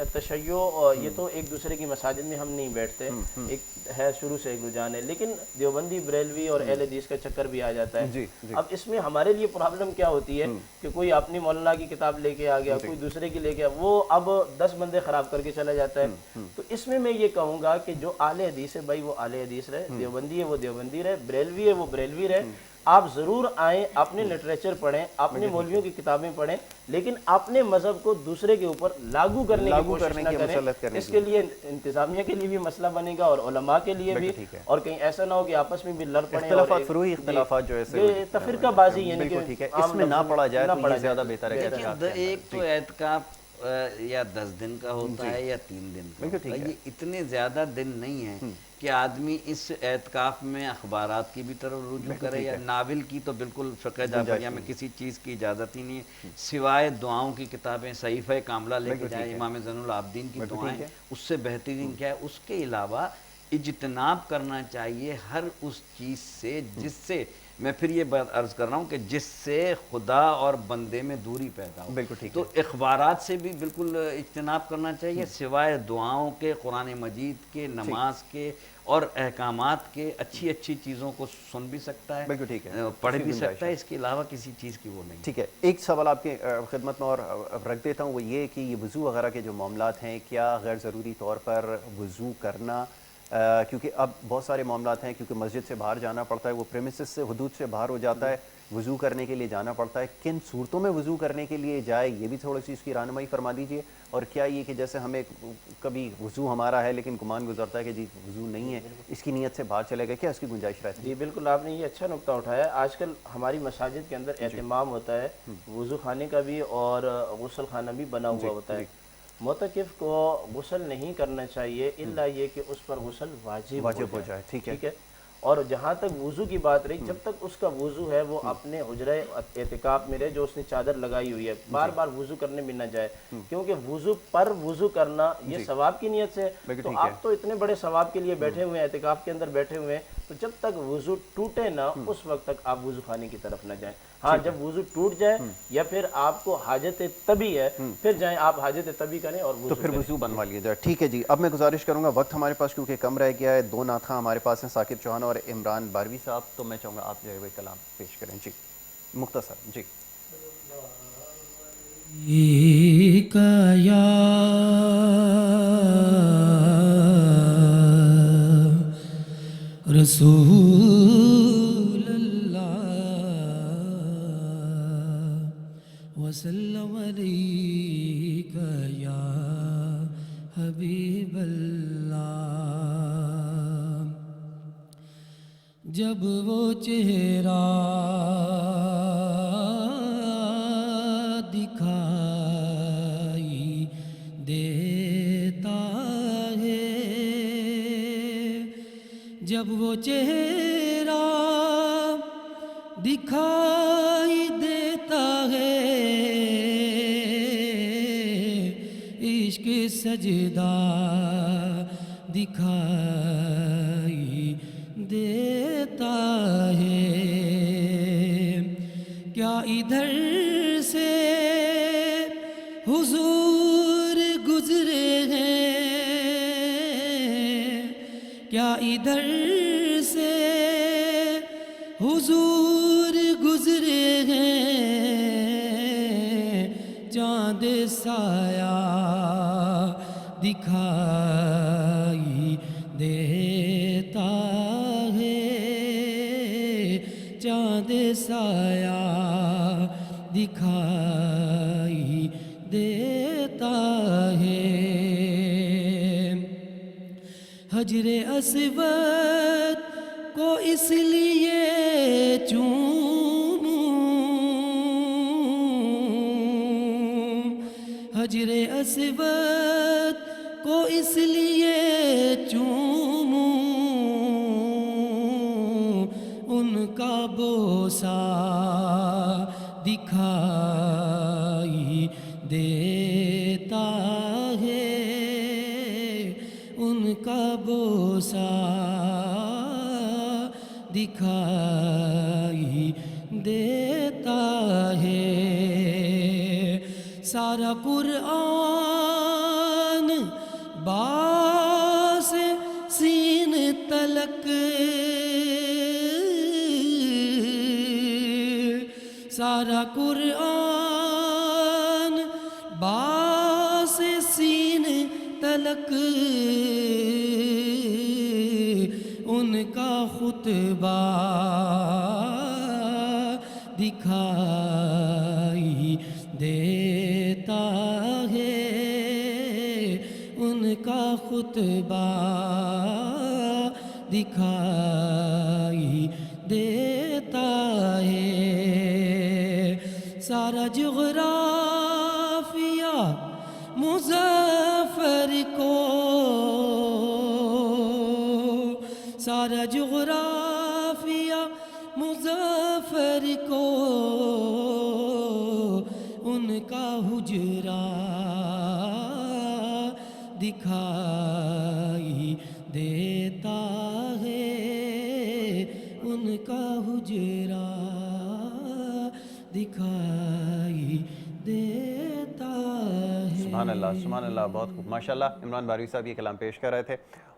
یہ تو ایک دوسرے کی مساجد میں ہم نہیں بیٹھتے، ایک ہے شروع سے ایک رجحان ہے، لیکن دیوبندی، بریلوی اور اہل حدیث کا چکر بھی آ جاتا ہے۔ اب اس میں ہمارے لیے پرابلم کیا ہوتی ہے کہ کوئی اپنی مولانا کی کتاب لے کے آ گیا، کوئی دوسرے کی لے کے، وہ اب 10 بندے خراب کر کے چلا جاتا ہے۔ تو اس میں یہ کہوں گا کہ جو اہل حدیث ہے بھائی وہ اہل حدیث رہے، دیوبندی ہے وہ دیوبندی رہے، بریلوی ہے وہ بریلوی رہے، آپ ضرور آئیں، اپنے لٹریچر پڑھیں، اپنے مولویوں کی کتابیں پڑھیں، لیکن اپنے مذہب کو دوسرے کے اوپر لاگو کرنے کی کوشش نہ کریں۔ اس کے لیے انتظامیہ کے لیے بھی مسئلہ بنے گا اور علماء کے لیے بھی، اور کہیں ایسا نہ ہو کہ آپس میں بھی لڑ پڑیں، اختلافات، فروعی اختلافات جو ہے تفرقہ بازی، یعنی کہ اس میں نہ پڑا جائے تو یہ زیادہ بہتر ہے۔ ایک تو اعتکاف یا 10 دن کا ہوتا ہے یا 3 دن کا ہوتا ہے، یہ اتنے زیادہ دن نہیں ہیں کہ آدمی اس اعتکاف میں اخبارات کی بھی طرف رجوع کرے، یا ناول کی تو بالکل فقہ جعفریہ میں کسی چیز کی اجازت ہی نہیں ہے، سوائے دعاؤں کی کتابیں، صحیفہ کاملہ لے کے جائیں، امام زین العابدین کی دعائیں، اس سے بہترین کیا ہے۔ اس کے علاوہ اجتناب کرنا چاہیے ہر اس چیز سے جس سے، میں پھر یہ بات عرض کر رہا ہوں کہ جس سے خدا اور بندے میں دوری پیدا ہو۔ تو اخبارات سے بھی بالکل اجتناب کرنا چاہیے، سوائے دعاؤں کے، قرآن مجید کے، نماز کے اور احکامات کے، اچھی اچھی چیزوں کو سن بھی سکتا ہے، پڑھ بھی سکتا ہے، اس کے علاوہ کسی چیز کی وہ نہیں۔ ٹھیک ہے، ایک سوال آپ کے خدمت میں اور رکھ دیتا ہوں، وہ یہ کہ یہ وضو وغیرہ کے جو معاملات ہیں، کیا غیر ضروری طور پر وضو کرنا، کیونکہ اب بہت سارے معاملات ہیں، کیونکہ مسجد سے باہر جانا پڑتا ہے، وہ پریمیسز سے، حدود سے باہر ہو جاتا ہے، وضو کرنے کے لیے جانا پڑتا ہے، کن صورتوں میں وضو کرنے کے لیے جائے، یہ بھی تھوڑی سی اس کی رہنمائی فرما دیجئے۔ اور کیا یہ کہ جیسے ہمیں کبھی وضو ہمارا ہے لیکن گمان گزرتا ہے کہ جی وضو نہیں ہے، اس کی نیت سے باہر چلے گئے، کیا اس کی گنجائش رہتی ہے؟ جی بالکل، آپ نے یہ اچھا نقطہ اٹھایا۔ آج کل ہماری مساجد کے اندر اہتمام ہوتا ہے وضو خانے کا بھی اور غسل خانہ بھی بنا ہوا ہوتا ہے، معتکف کو غسل نہیں کرنا چاہیے الا یہ کہ اس پر غسل واجب ہو جائے، ٹھیک ہے۔ اور جہاں تک وضو کی بات رہی، جب تک اس کا وضو ہے وہ اپنے حجرہ اعتکاف میں رہے جو اس نے چادر لگائی ہوئی ہے، بار بار وضو کرنے میں نہ جائے، کیونکہ وضو پر وضو کرنا یہ ثواب کی نیت سے، تو آپ تو اتنے بڑے ثواب کے لیے بیٹھے ہوئے ہیں، اعتکاف کے اندر بیٹھے ہوئے ہیں، تو جب تک وضو ٹوٹے نہ اس وقت تک آپ وضو خانے کی طرف نہ جائیں۔ ہاں جب وضو ٹوٹ جائے یا پھر آپ کو حاجت طبی ہے پھر جائیں آپ حاجت طبی کریں اور تو پھر وضو بنوا لیا جائے۔ ٹھیک ہے جی، اب میں گزارش کروں گا، وقت ہمارے پاس کیونکہ کم رہ گیا ہے، دو نعت خواں ہمارے پاس ہیں، ثاقب چوہان اور عمران باروی صاحب، تو میں چاہوں گا آپ جو ہے وہ کلام پیش کریں جی، مختصر جی۔ یا رسول اللہ وسلم علیک یا حبیب اللہ، جب وہ چہرہ دکھائی دیتا ہے، جب وہ چہرہ دکھائی دیتا ہے، عشق سجدہ دکھائی دیتا ہے، کیا ادھر سے حضور گزرے ہیں، کیا ادھر سے حضور گزرے ہیں، چاند سایہ دکھائی دیتا ہے، چاند سایہ دکھائی دیتا ہے، حجر اسود کو اس لیے چوموں، حجر اسود کو اس لیے چوموں، ان کا بوسہ دکھائی دیتا ہے، ان کا بوسہ دکھائی دیتا ہے، سارا قرآن باس سین تلک، سارا قرآن باس سین تلک، ان کا خطبہ دکھائی دیتا ہے، ان کا خطبہ دکھائی دیتا ہے، سارا جغرافیہ مظفر کو، سارا جغرافیہ مظفر کو، ان کا حجرہ دکھائی دیتا ہے، ان کا حجرہ دکھائی دیتا ہے۔ سبحان اللہ، سبحان اللہ، بہت خوب، ماشاءاللہ۔ عمران باروی صاحب یہ کلام پیش کر رہے تھے،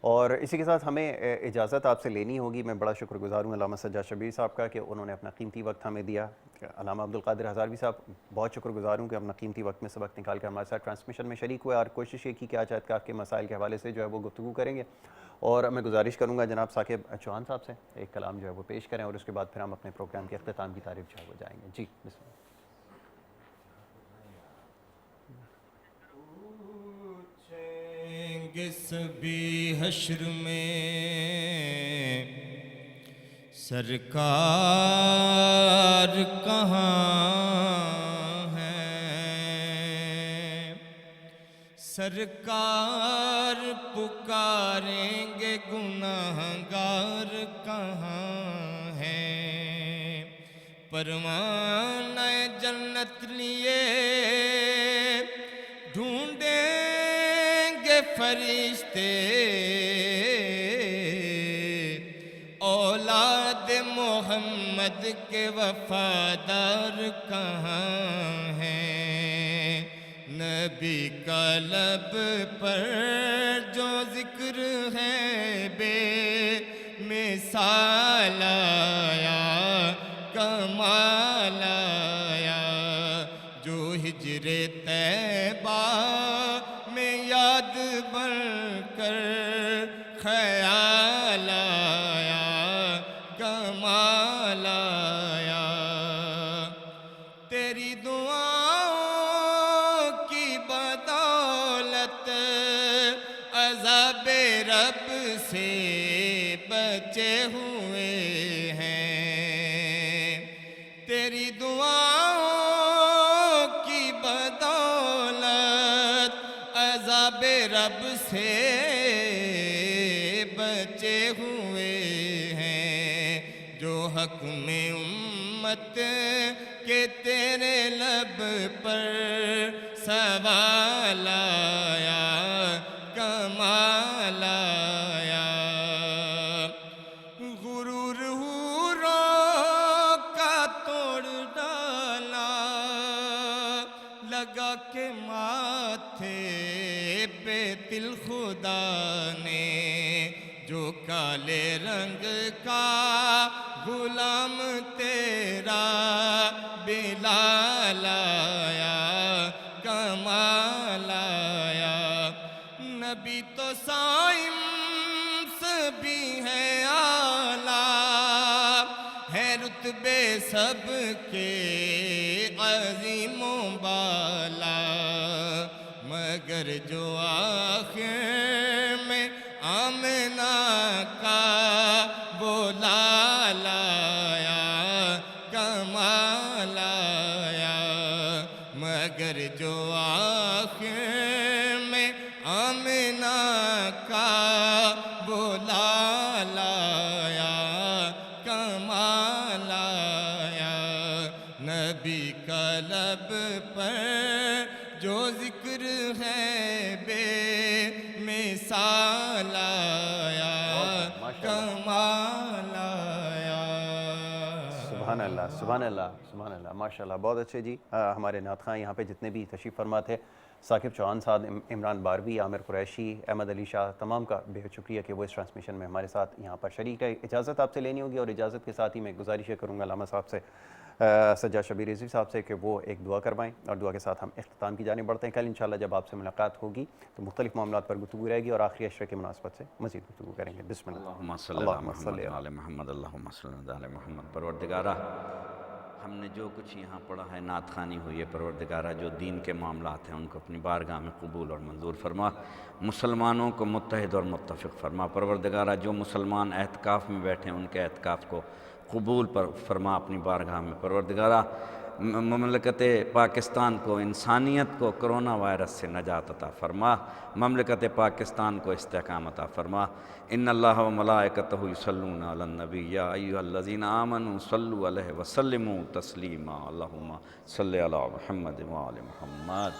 اور اسی کے ساتھ ہمیں اجازت آپ سے لینی ہوگی۔ میں بڑا شکر گزار ہوں علامہ سجاد شبیر صاحب کا کہ انہوں نے اپنا قیمتی وقت ہمیں دیا۔ علامہ عبدالقادر ہزاروی صاحب بہت شکر گزار ہوں کہ اپنا قیمتی وقت میں سے وقت نکال کر ہمارے ساتھ ٹرانسمیشن میں شریک ہوئے، اور کوشش یہ کی کہ آج اعتکاف کے مسائل کے حوالے سے جو ہے وہ گفتگو کریں گے، اور میں گزارش کروں گا جناب ثاقب چوہان صاحب سے ایک کلام جو ہے وہ پیش کریں، اور اس کے بعد پھر ہم اپنے پروگرام کے اختتام کی طرف جو ہے وہ جائیں گے۔ جی بسم اللہ۔ گے سبھی حشر میں سرکار کہاں ہے، سرکار پکاریں گے گناہگار کہاں ہیں، پروانہ جنت لیے ڈھونڈیں گے فرشتے، اولاد محمد کے وفادار کہاں ہیں، نبی کا لب پر جو ذکر ہے بے مثال آیا، کمال آیا، جو ہجر طیبہ میں یاد بن کر خیال آیا، کمال آیا، تیری دعاؤں کی بدولت عذاب رب سے بچے ہوئے ہیں، تیری دعاؤں کی بدولت عذاب رب سے بچے ہوئے ہیں، جو حکم امت کہ تیرے لب پر سوال آیا، کمال آیا، غرور حوروں کا توڑ ڈالا، لگا کے ماتھے پہ تل خدا نے، جو کالے رنگ کا غلام تیرا بلال آیا، کمال آیا، نبی تو صائم بھی ہے اعلیٰ، ہے رتبے سب کے عظیم و بالا، مگر جو آخر میں آمنہ کا وہ لال آیا، کمال آیا، مگر جو آخر میں آمنہ کا وہ لال آیا، کمال آیا، نبی کا لب پر جو ذکر ہے بے مثال آیا، کمال آیا۔ سبحان اللہ، سبحان اللہ، سبحان اللہ، ماشاء اللہ، بہت اچھے جی۔ ہمارے نعت خواں یہاں پہ جتنے بھی تشریف فرما تھے، ثاقب چوہان صاحب، عمران باروی، عامر قریشی، احمد علی شاہ، تمام کا بے حد شکریہ کہ وہ اس ٹرانسمیشن میں ہمارے ساتھ یہاں پر شریک ہے۔ اجازت آپ سے لینی ہوگی، اور اجازت کے ساتھ ہی میں گزارش کروں گا علامہ صاحب سے، سجاد شبیر رضوی صاحب سے، کہ وہ ایک دعا کروائیں، اور دعا کے ساتھ ہم اختتام کی جانب بڑھتے ہیں۔ کل انشاءاللہ جب آپ سے ملاقات ہوگی تو مختلف معاملات پر گفتگو رہے گی، اور آخری عشرے کی مناسبت سے مزید گفتگو کریں گے۔ بسم اللہ، اللہم صلی علی محمد وعلی محمد، اللہم صلی علی محمد۔ پروردگارہ، ہم نے جو کچھ یہاں پڑھا ہے، نعت خوانی ہوئی ہے، پروردگارہ جو دین کے معاملات ہیں ان کو اپنی بارگاہ میں قبول اور منظور فرما، مسلمانوں کو متحد اور متفق فرما۔ پروردگارہ جو مسلمان اعتکاف میں بیٹھے ہیں ان کے اعتکاف کو قبول فرما اپنی بارگاہ میں۔ پروردگارہ مملکت پاکستان کو، انسانیت کو کرونا وائرس سے نجات عطا فرما، مملکت پاکستان کو استحکام عطا فرما۔ ان اللہ و ملائکتہ یصلون علی النبی یا ایھا الذین آمنوا صلوا علیہ وسلموا تسلیما، اللہم صلی علی محمد وعلی محمد۔